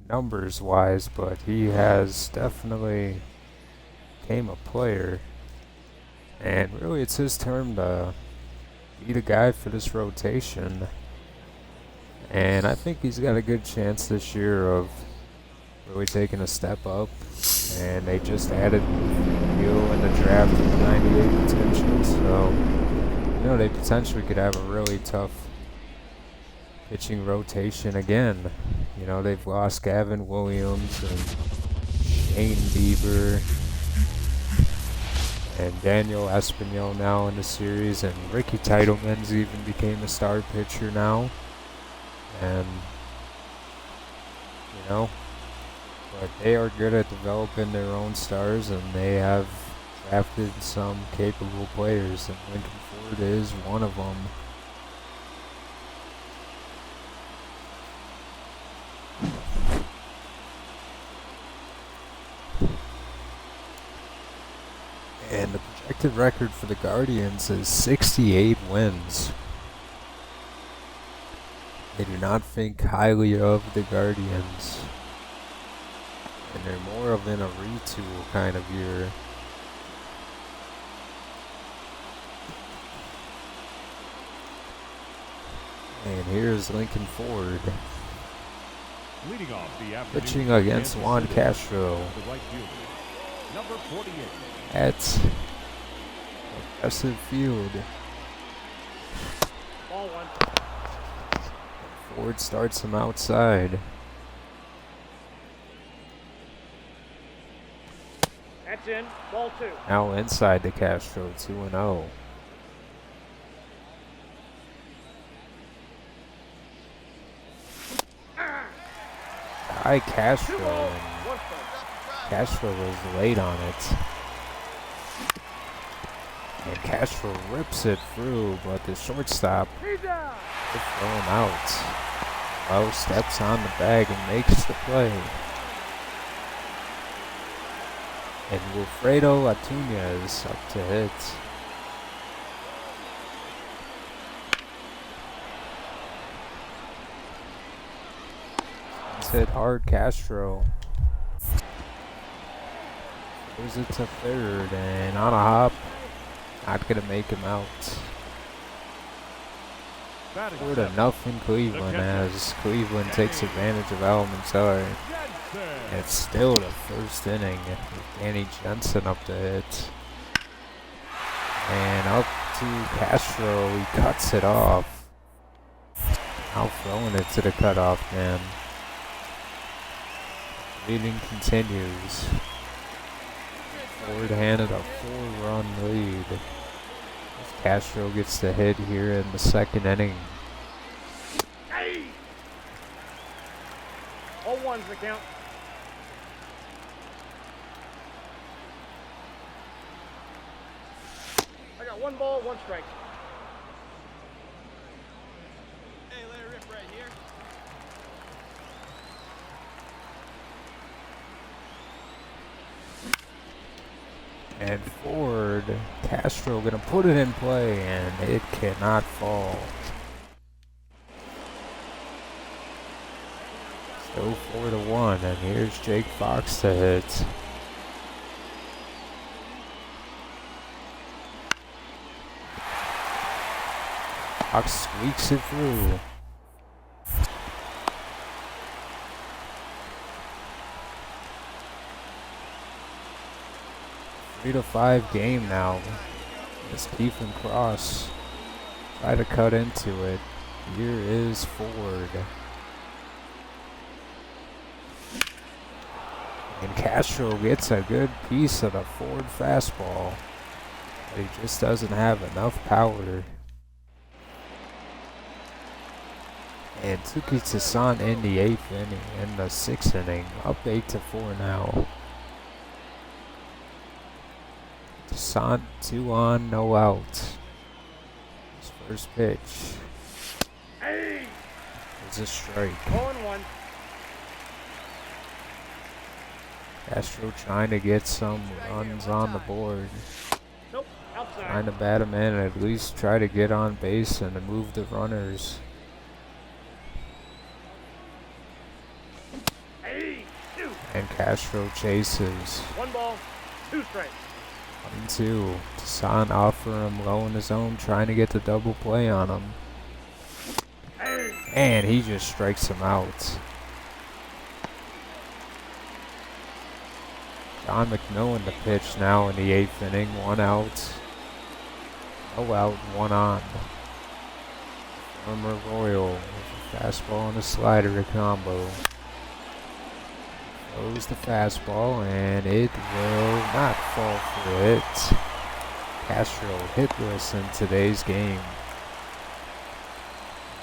numbers wise, but he has definitely became a player, and really it's his turn to be the guy for this rotation. And I think he's got a good chance this year of really taking a step up. And they just added Neal in the draft with 98 potential, so you know they potentially could have a really tough pitching rotation again. You know, they've lost Gavin Williams and Shane Bieber and Daniel Espinal now in the series, and Ricky Titleman's even became a star pitcher now. And you know, but they are good at developing their own stars, and they have drafted some capable players, and Lincoln Ford is one of them. And the projected record for the Guardians is 68 wins. They do not think highly of the Guardians. And they're more of in a retool kind of year. And here's Lincoln Ford
Leading off the afternoon,
pitching against Juan Castro
the right fielder, number 48.
at Progressive Field.
Ball 1.
Ford starts him outside.
That's in. Ball 2.
Now inside to Castro, 2-0. High Castro,
2 balls.
and
1 strike.
Castro was late on it. And Castro rips it through, but the shortstop
He's out.
will throw him out. Lowe steps on the bag and makes the play. And Wilfredo Acuña is up to hit. He's hit hard, Castro. Goes it to third, and on a hop, not gonna make him out.
Batting
4-0 Cleveland as Cleveland takes advantage of Almanzar.
Jensen.
And it's still the first inning with Danny Jensen up to hit. And up to Castro, he cuts it off. Now throwing it to the cutoff man. Leading continues. Ford handed a 4-run lead. As Castro gets the hit here in the second inning.
Hey! All ones the count. I got 1 ball, 1 strike.
Hey, let it rip right here.
And Ford, Castro gonna put it in play, and it cannot fall. Still 4-1, and here's Jake Fox to hit. Fox squeaks it through. Three to 5 game now. As Keithan Cross try to cut into it. Here is Ford. And Castro gets a good piece of the Ford fastball. But he just doesn't have enough power. And Tuki Toussaint in the 8th inning, in the 6th inning, up 8-4 now. Toussaint 2 on, no out. His first pitch
Hey!
is a strike.
0-1.
Castro trying to get some runs on the board.
Nope, outside.
Trying to bat him in and at least try to get on base and to move the runners.
Hey! 2.
And Castro chases.
1 ball, 2 strikes.
1-2. Toussaint offering him low in the zone, trying to get the double play on him.
Hey!
And he just strikes him out. John McMillan to pitch now in the 8th inning. 1 out. No out, 1 on. Former Royal with a fastball and a slider combo. Throws the fastball and it will not fall for it. Castro hitless in today's game.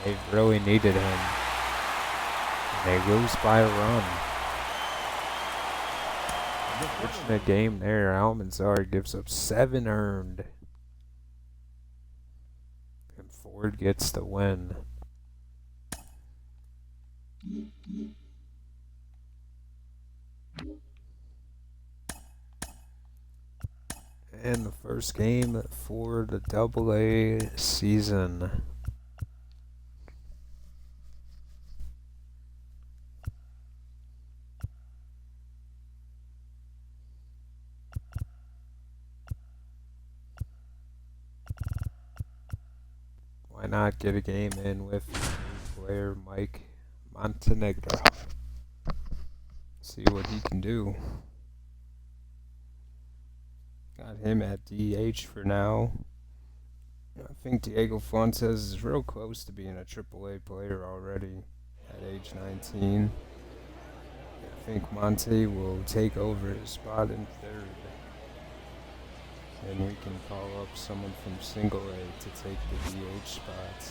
They really needed him. And they lose by a run. Unfortunate game there. Almanzar gives up 7 earned. And Ford gets the win. And the first game for the Double-A season. Why not get a game in with new player Mike Montenegro? See what he can do. Got him at DH for now. I think Diego Fuentes is real close to being a AAA player already at age 19. I think Monte will take over his spot in 3rd. And we can call up someone from Single A to take the DH spot.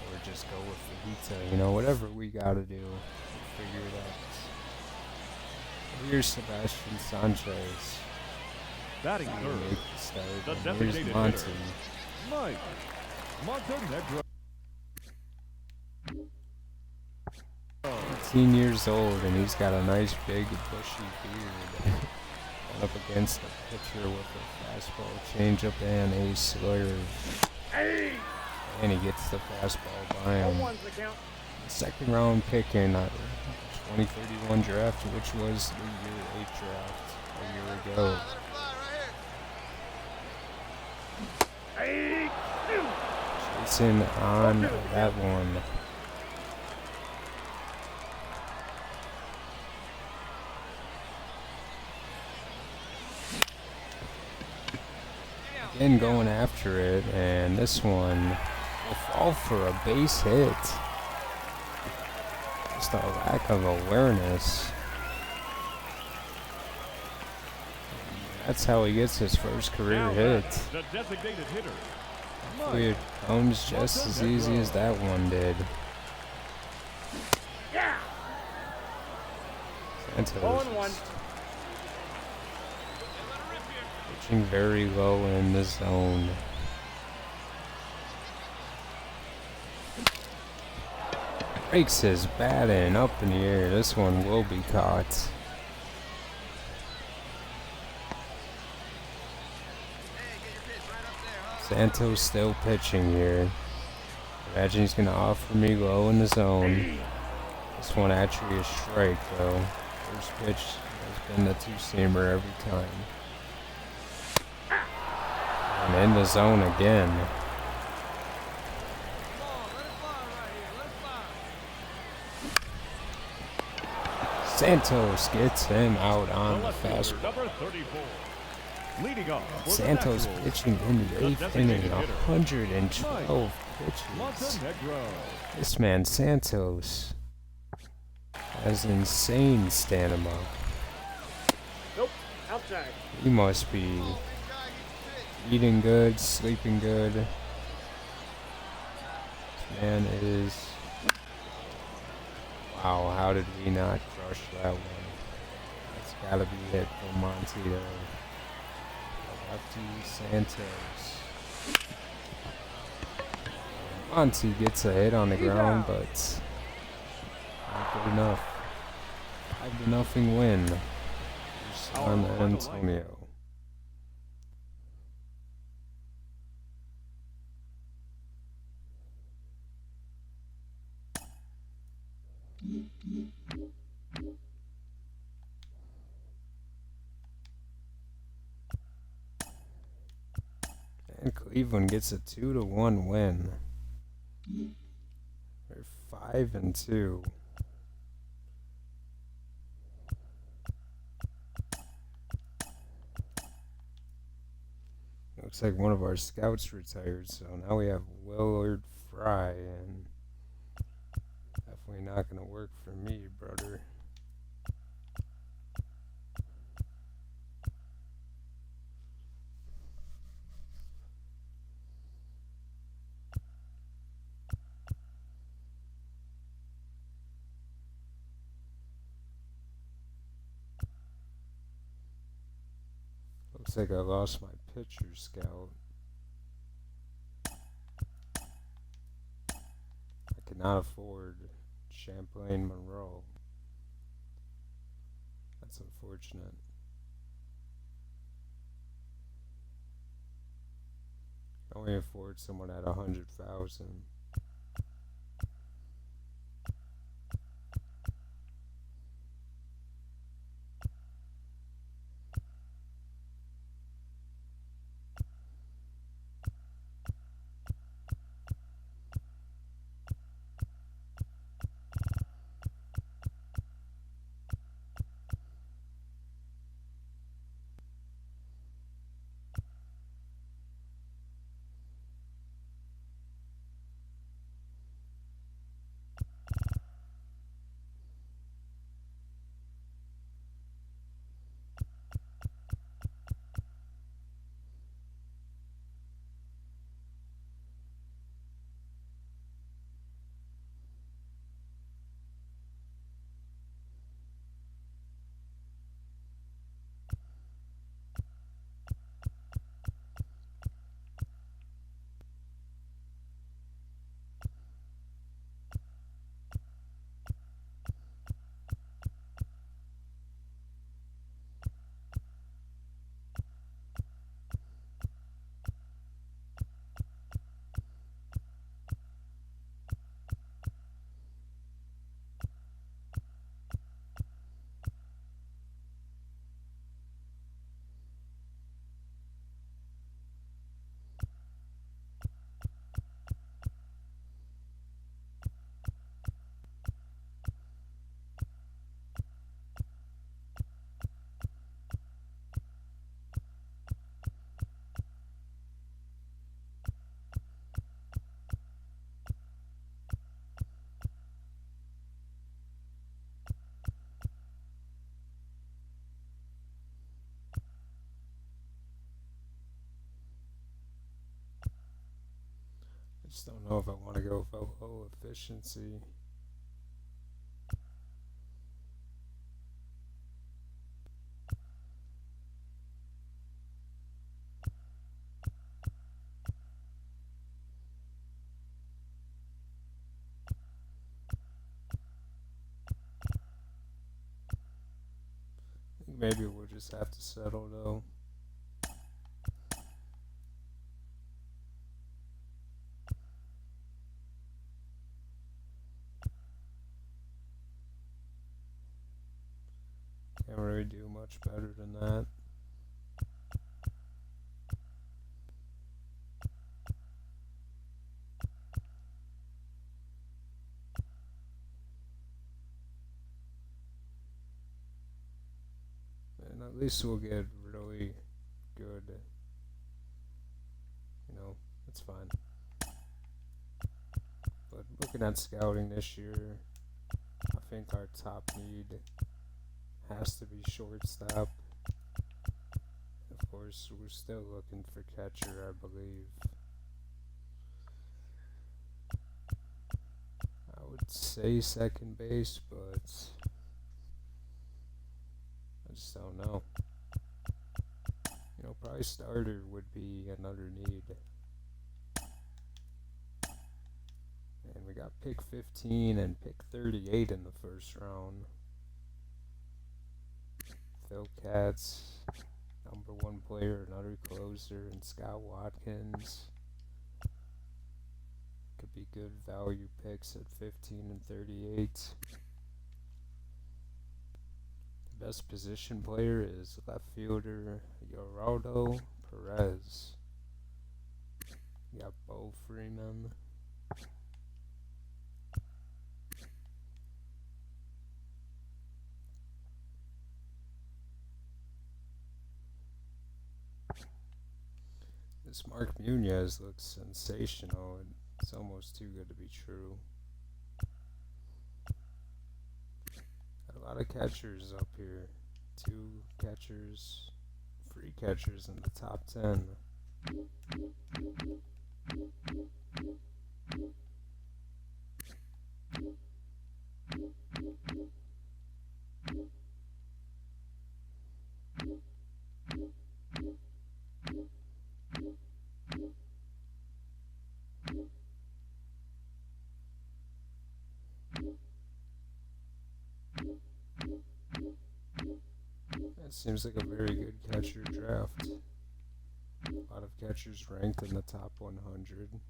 Or just go with Fajita. You know, whatever we gotta do, we'll figure it out. Here's Sebastian Sanchez.
Batting
Make
third,
the start.
the
And
designated
here's Monte.
hitter, Mike Montenegro.
18 years old, and he's got a nice big bushy beard. Up against the pitcher with a fastball, changeup, and a slurve.
Hey!
And he gets the fastball by
All
him.
ones the count.
Second round pick in 2031 draft, which was the year 8 draft a year ago.
Hey! 2.
Chasing on that one. again going after it, and this one will fall for a base hit. Just a lack of awareness. That's how he gets his first career
Now
hit.
that's the designated hitter.
Hopefully it comes just as easy as that one did.
Yeah.
Santos
0-1.
just pitching very low in the zone. Breaks his bat in up in the air. This one will be caught. Santos still pitching here. Imagine he's gonna offer me low in the zone. This one actually is strike though. First pitch has been the two-seamer every time. And in the zone again. Santos gets him out on the
The left fielder,
fastball.
number 34. Leading off for the
Santos
Nationals,
pitching in the
the
8th inning,
designated hitter,
112 pitches.
Montenegro.
This man Santos has insane stamina.
Nope. Outside.
He must be eating good, sleeping good. This man is... Wow, how did we not crush that one? That's gotta be hit from Montito. Lefty Santos. Monty gets a hit on the ground, but not good enough. 5-0 win for San Antonio. And Cleveland gets a 2-1 win. They're 5-2. Looks like one of our scouts retired, so now we have Willard Fry, and definitely not gonna work for me, brother. Looks like I lost my pitcher scout. I cannot afford Champlain Monroe. That's unfortunate. I can only afford someone at 100,000. Just don't know if I want to go for low efficiency. I think maybe we'll just have to settle though. Can't really do much better than that. And at least we'll get really good. You know, it's fine. But looking at scouting this year, I think our top need has to be shortstop. Of course, we're still looking for catcher, I believe. I would say second base, but I just don't know. You know, probably starter would be another need. And we got pick 15 and pick 38 in the first round. Phil Katz, #1 player, another closer, and Scott Watkins. Could be good value picks at 15 and 38. The best position player is left fielder Geraldo Perez. You got Bo Freeman. This Mark Munez looks sensational, and it's almost too good to be true. Got a lot of catchers up here. 2 catchers, free catchers in the top 10. It seems like a very good catcher draft. A lot of catchers ranked in the top 100.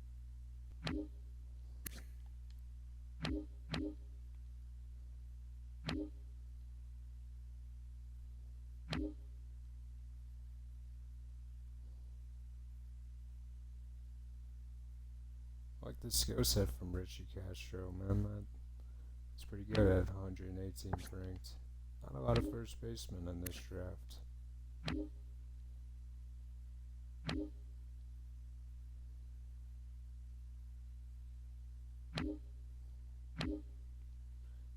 I like the skill set from Richie Castro, man. That's pretty good at 118th ranked. Not a lot of first basemen in this draft.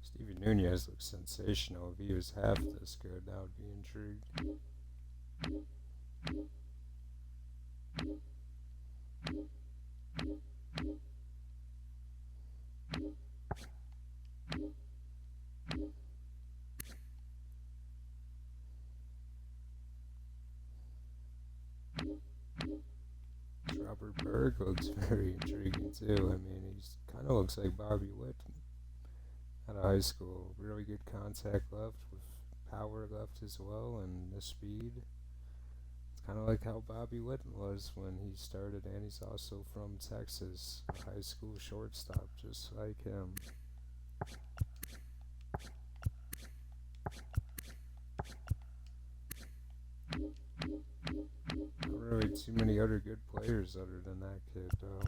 Stevie Nunez looks sensational. If he was half this good, I would be intrigued. Robert Berg looks very intriguing too. I mean, he's kind of looks like Bobby Witt out of high school. Really good contact left with power left as well, and the speed. It's kind of like how Bobby Witt was when he started, and he's also from Texas, a high school shortstop, just like him. Not really too many other good players other than that kid, though.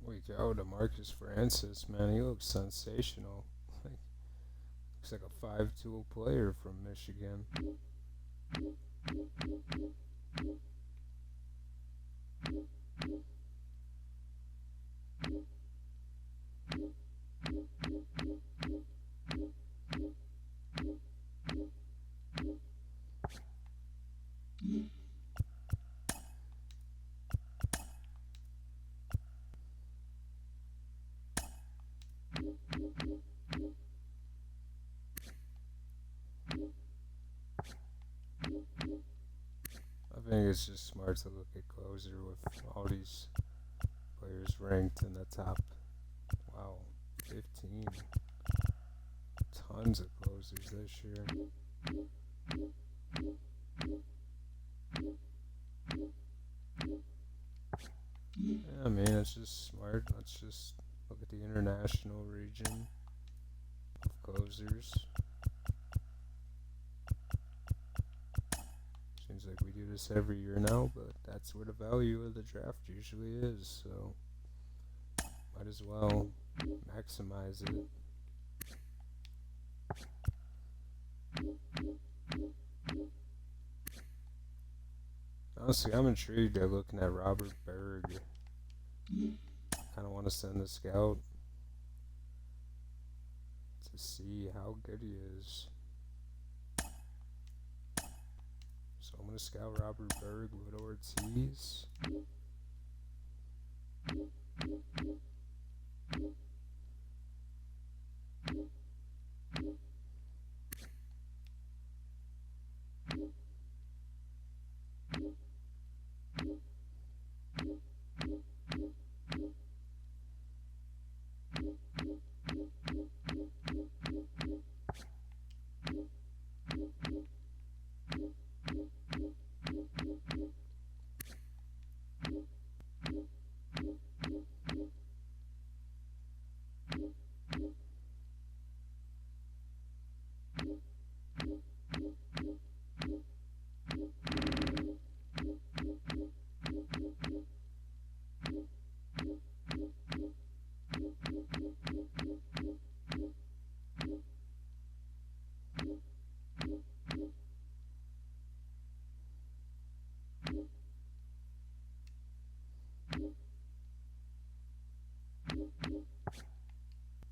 We go to Marcus Francis, man. He looks sensational. Like, looks like a five-tool player from Michigan. I think it's just smart to look at closer with all these players ranked in the top. Wow, 15. Tons of closers this year. Yeah, I mean, it's just smart. Let's just look at the international region of closers. Seems like we do this every year now, but that's where the value of the draft usually is, so might as well maximize it. Honestly, I'm intrigued at looking at Robert Berg. Kind of want to send a scout to see how good he is. So I'm going to scout Robert Berg with Ortiz.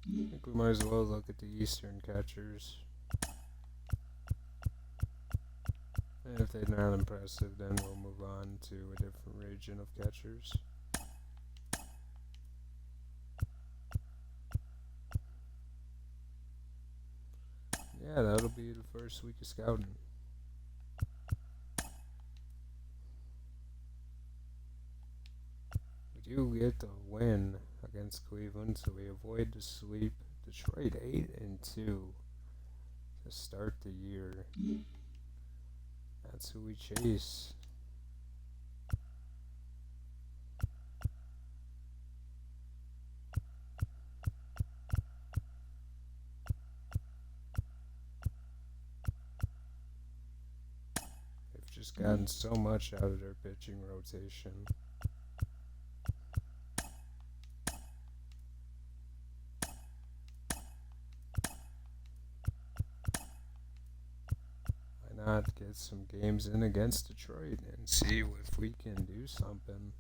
I think we might as well look at the Eastern catchers. And if they're not impressive, then we'll move on to a different region of catchers. Yeah, that'll be the first week of scouting. We do get the win against Cleveland, so we avoid the sweep. Detroit 8-2 to start the year. That's who we chase. They've just gotten so much out of their pitching rotation. Not get some games in against Detroit and see if we can do something.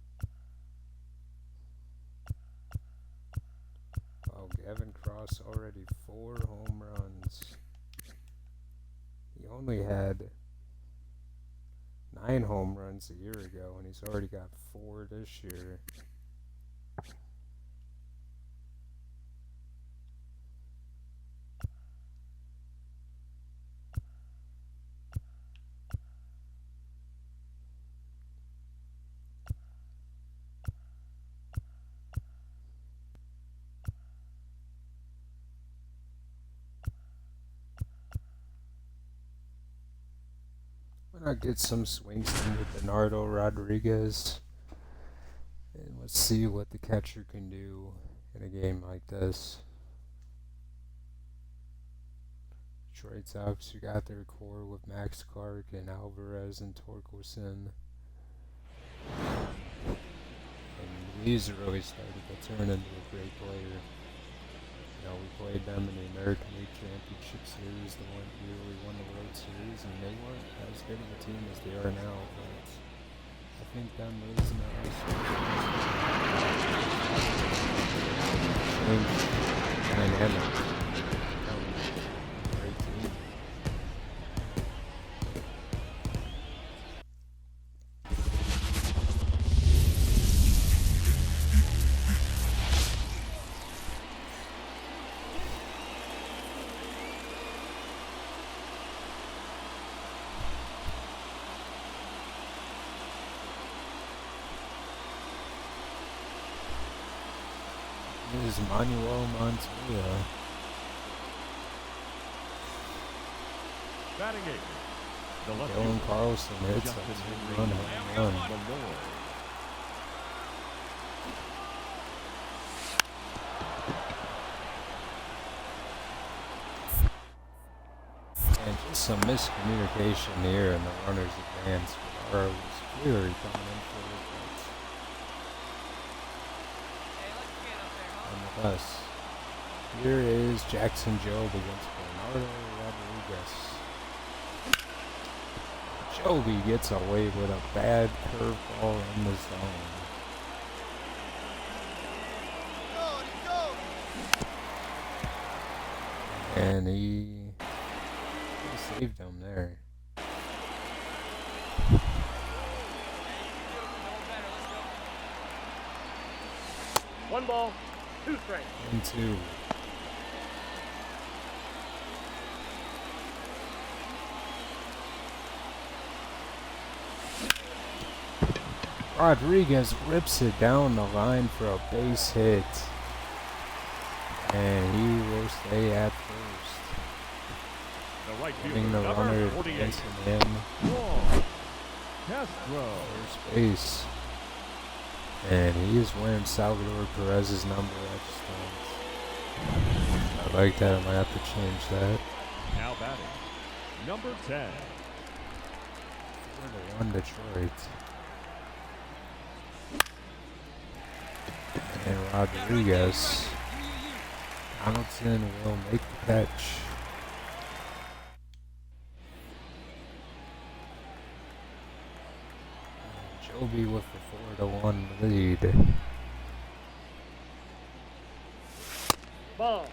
Oh, Gavin Cross already 4 home runs. He only had 9 home runs a year ago, and he's already got 4 this year. Why not get some swings in with Bernardo Rodriguez? And Let's see what the catcher can do in a game like this. Detroit's obviously got their core with Max Clark and Alvarez and Torkelson. And Luis really started to turn into a great player. You know, we played them in the American League Championship Series the one year we won the World Series, and they weren't as good of a team as they are now, but I think them losing to us changed the dynamic. Great team. Is Manuel Montoya.
Batting eight. The left
Dylan
fielder,
Carlson hits
Justin
a
Henry
home run.
Malloy.
And just some miscommunication here in the runner's advance. Guevara was clearly coming in for the points.
Hey, let your kid up there, huh?
Nonetheless, here is Jackson Jobe against Bernardo Rodriguez. Jobe gets away with a bad curveball in the zone. And he saved him there.
One ball, two strikes.
1-2. Rodriguez rips it down the line for a base hit. And he will stay at first.
The right
Getting
fielder,
the
number
runner
48.
advancing him.
Juan Castro.
First base. And he is wearing Salvador Perez's number. I like that. I might have to change that.
Now batting, number 10.
4-1 Detroit. And Rodriguez. Donaldson will make the catch. And Jobe with the 4-1 lead.
Ball.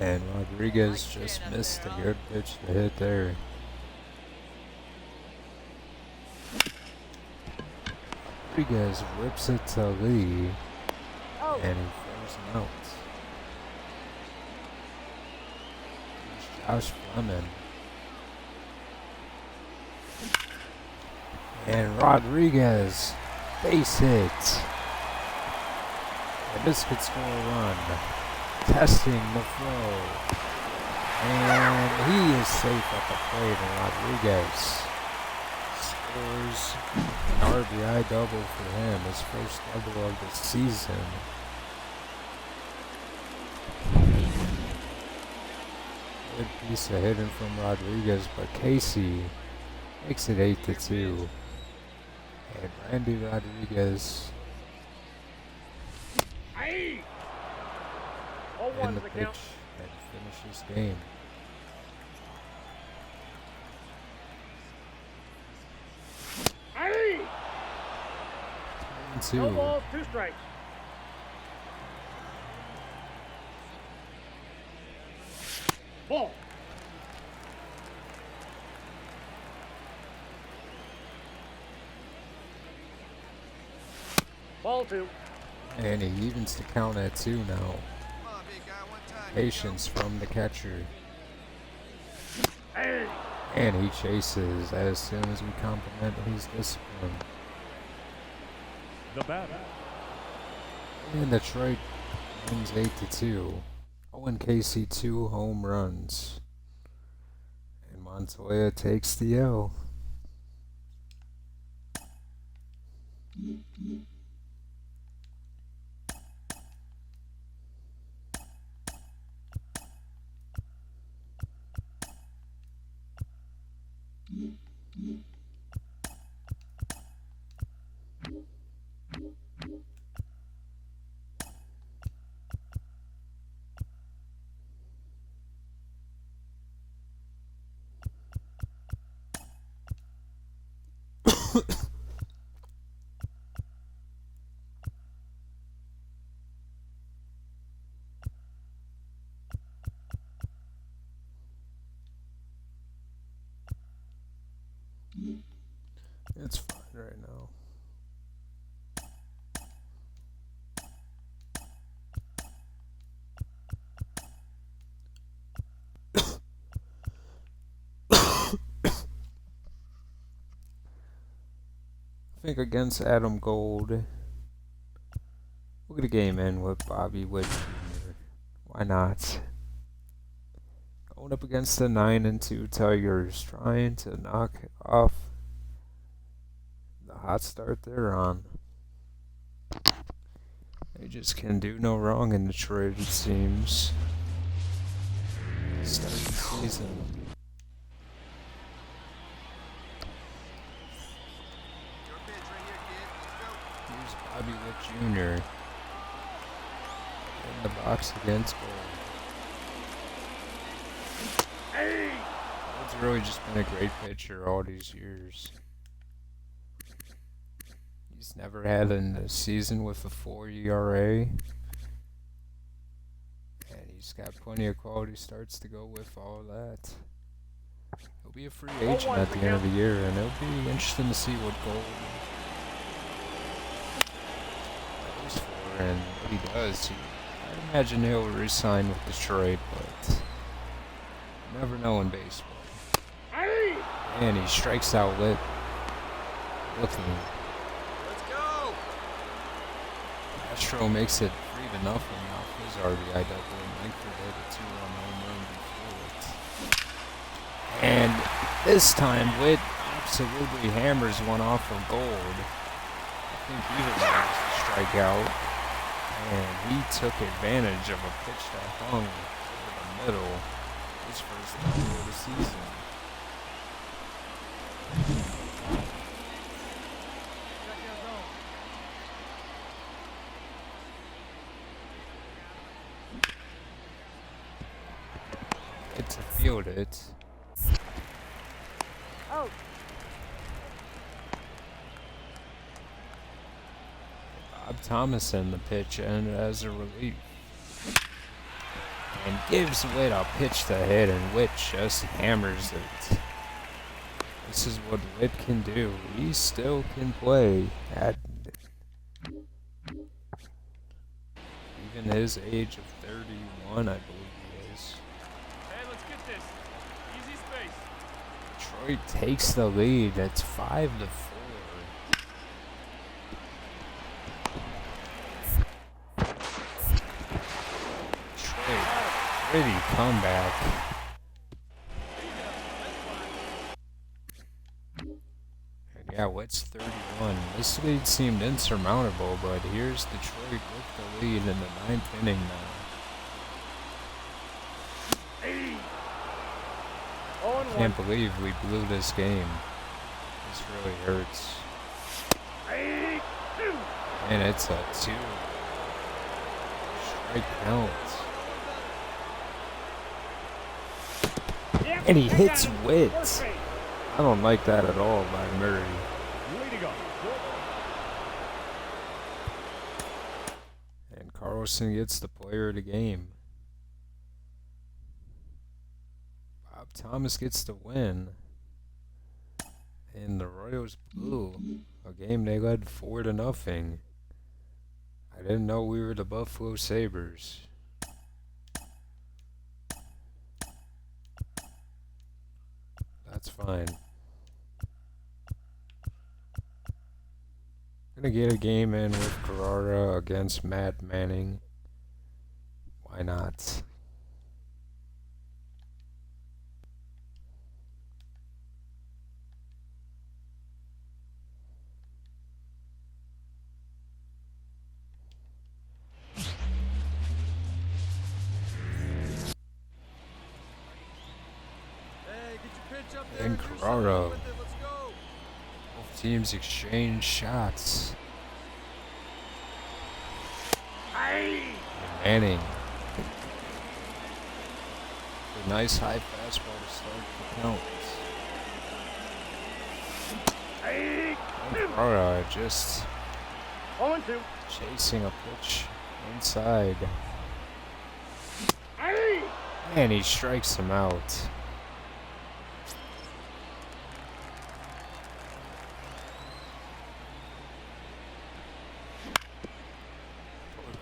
And Rodriguez just missed a good pitch to hit there. Rodriguez rips it to Lee, and he throws him out. Here's Josh Fleming. And Rodriguez, base hit. And this could score a run. Testing the flow. And he is safe at the plate, and Rodriguez scores an RBI double for him, his first double of the season. Good piece of hitting from Rodriguez, but Casey makes it 8-2. And Randy Rodriguez
Aye.
in
0-1
the
to the
pitch
count.
and finishes game.
Aye.
2.
No balls, two strikes. Ball. Ball two.
And he evens the count at 2 now.
Come on, big guy, one time.
Patience from the catcher.
Hey.
And he chases as soon as we compliment his discipline.
The batter,
And Detroit wins 8-2. Owen Casey 2 home runs. And Montoya takes the L. It's fine right now. I think against Adam Gold, we'll get a game in with Bobby Witt Jr. Why not? Going up against the 9-2 Tigers, trying to knock off the hot start they're on. They just can do no wrong in Detroit, it seems. Start the season.
Your pitch right here, kid. Let's go.
Here's Bobby Witt Jr. in the box against Gold.
Hey!
Gold's really just been a great pitcher all these years. He's never had a season with a 4 ERA. And he's got plenty of quality starts to go with all of that. He'll be a free agent at the end of the year, and it'll be interesting to see what Gold goes for and what he does. I'd imagine he'll re-sign with Detroit, but you never know in baseball.
Hey!
And he strikes out Witt. Looking.
Let's go.
Castro makes it 3-0 off his RBI double, and Langford hit a 2-run home run before it. And this time, Witt absolutely hammers one off of Gold. I think he was almost a strikeout, and he took advantage of a pitch that hung over the middle. His first double of the season. It's a field it.
Out!
Bob Thomas in the pitch and as a relief. And gives Witt a pitch to hit, and Witt just hammers it. This is what Witt can do. He still can play at even his age of 31, I believe he is.
Hey, let's get this. Easy space.
Detroit takes the lead. It's 5-4. Detroit, pretty comeback. And yeah, Witt's 31. This lead seemed insurmountable, but here's Detroit with the lead in the 9th inning now.
Hey! 0-1.
Can't believe we blew this game. This really hurts.
Hey! Two!
And it's a 2 strike count.
Yep,
And he
they
hits
got him.
Witt.
First base.
I don't like that at all by Murray.
Leading off.
And Carlson gets the player of the game. Bob Thomas gets the win. And the Royals blew a game they led 4-0. I didn't know we were the Buffalo Sabres. That's fine. gonna get a game in with Carrara against Matt Manning. Why not?
Hey, get your pitch up there
And
do something
Carrara.
with it. Let's go.
Both teams exchange shots.
Aye.
Manning. A nice high fastball to start the count.
Aye.
Carrara just
0-2.
chasing a pitch inside.
Aye.
And he strikes him out.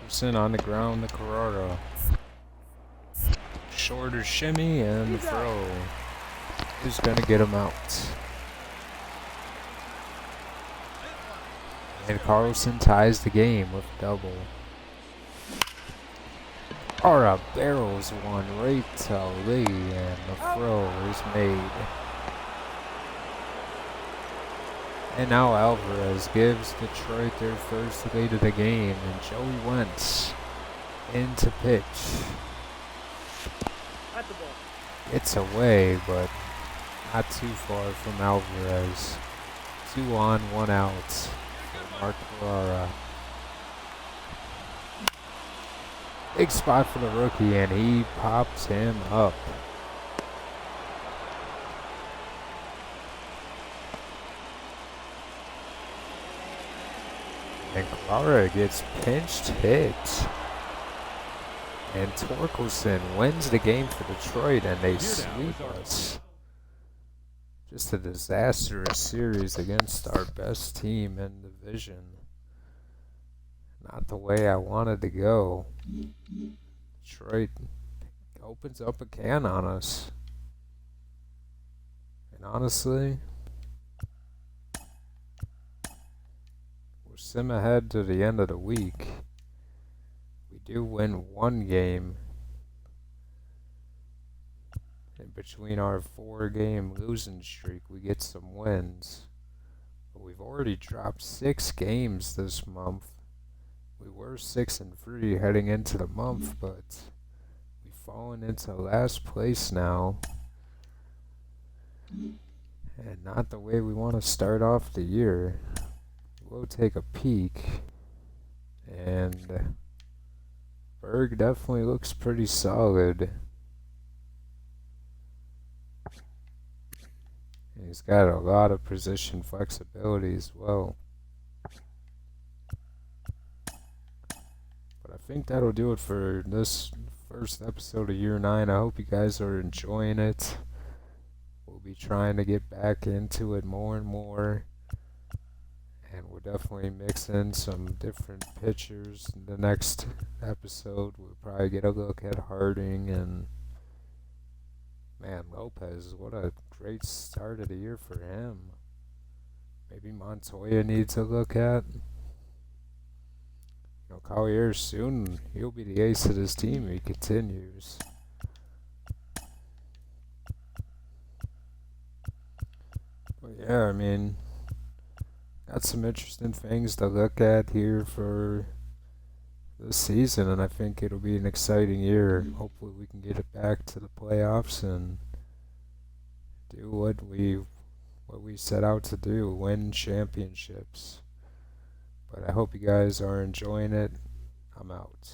Torkelson on the ground to Carrara. Shorter shimmy and the throw. Who's gonna get him out? And Carlson ties the game with a double. Carrara barrels one right to Lee, and the throw is made. And now Alvarez gives Detroit their first lead of the game, and Joey Wentz into pitch.
At the ball.
It's away, but not too far from Alvarez. 2 on, 1 out for Mark Carrara. Big spot for the rookie, and he pops him up. And Carrara gets pinched hit. And Torkelson wins the game for Detroit, and they sweep us. Just a disastrous series against our best team in the division. Not the way I wanted to go. Detroit opens up a can on us. And honestly, we're sim ahead to the end of the week. We do win one game in between our 4-game losing streak. We get some wins, but we've already dropped 6 games this month. We were 6-3 heading into the month, but we've fallen into last place now, and not the way we want to start off the year. We'll take a peek, and Berg definitely looks pretty solid. He's got a lot of position flexibility as well. But I think that'll do it for this first episode of Year 9. I hope you guys are enjoying it. We'll be trying to get back into it more and more. And we'll definitely mix in some different pitchers in the next episode. We'll probably get a look at Harding and, man, Lopez. What a great start of the year for him. Maybe Montoya needs a look at. You know, Collier soon, he'll be the ace of this team if he continues. But yeah, I mean, got some interesting things to look at here for this season, and I think it'll be an exciting year. Hopefully we can get it back to the playoffs and do what we set out to do, win championships. But I hope you guys are enjoying it. I'm out.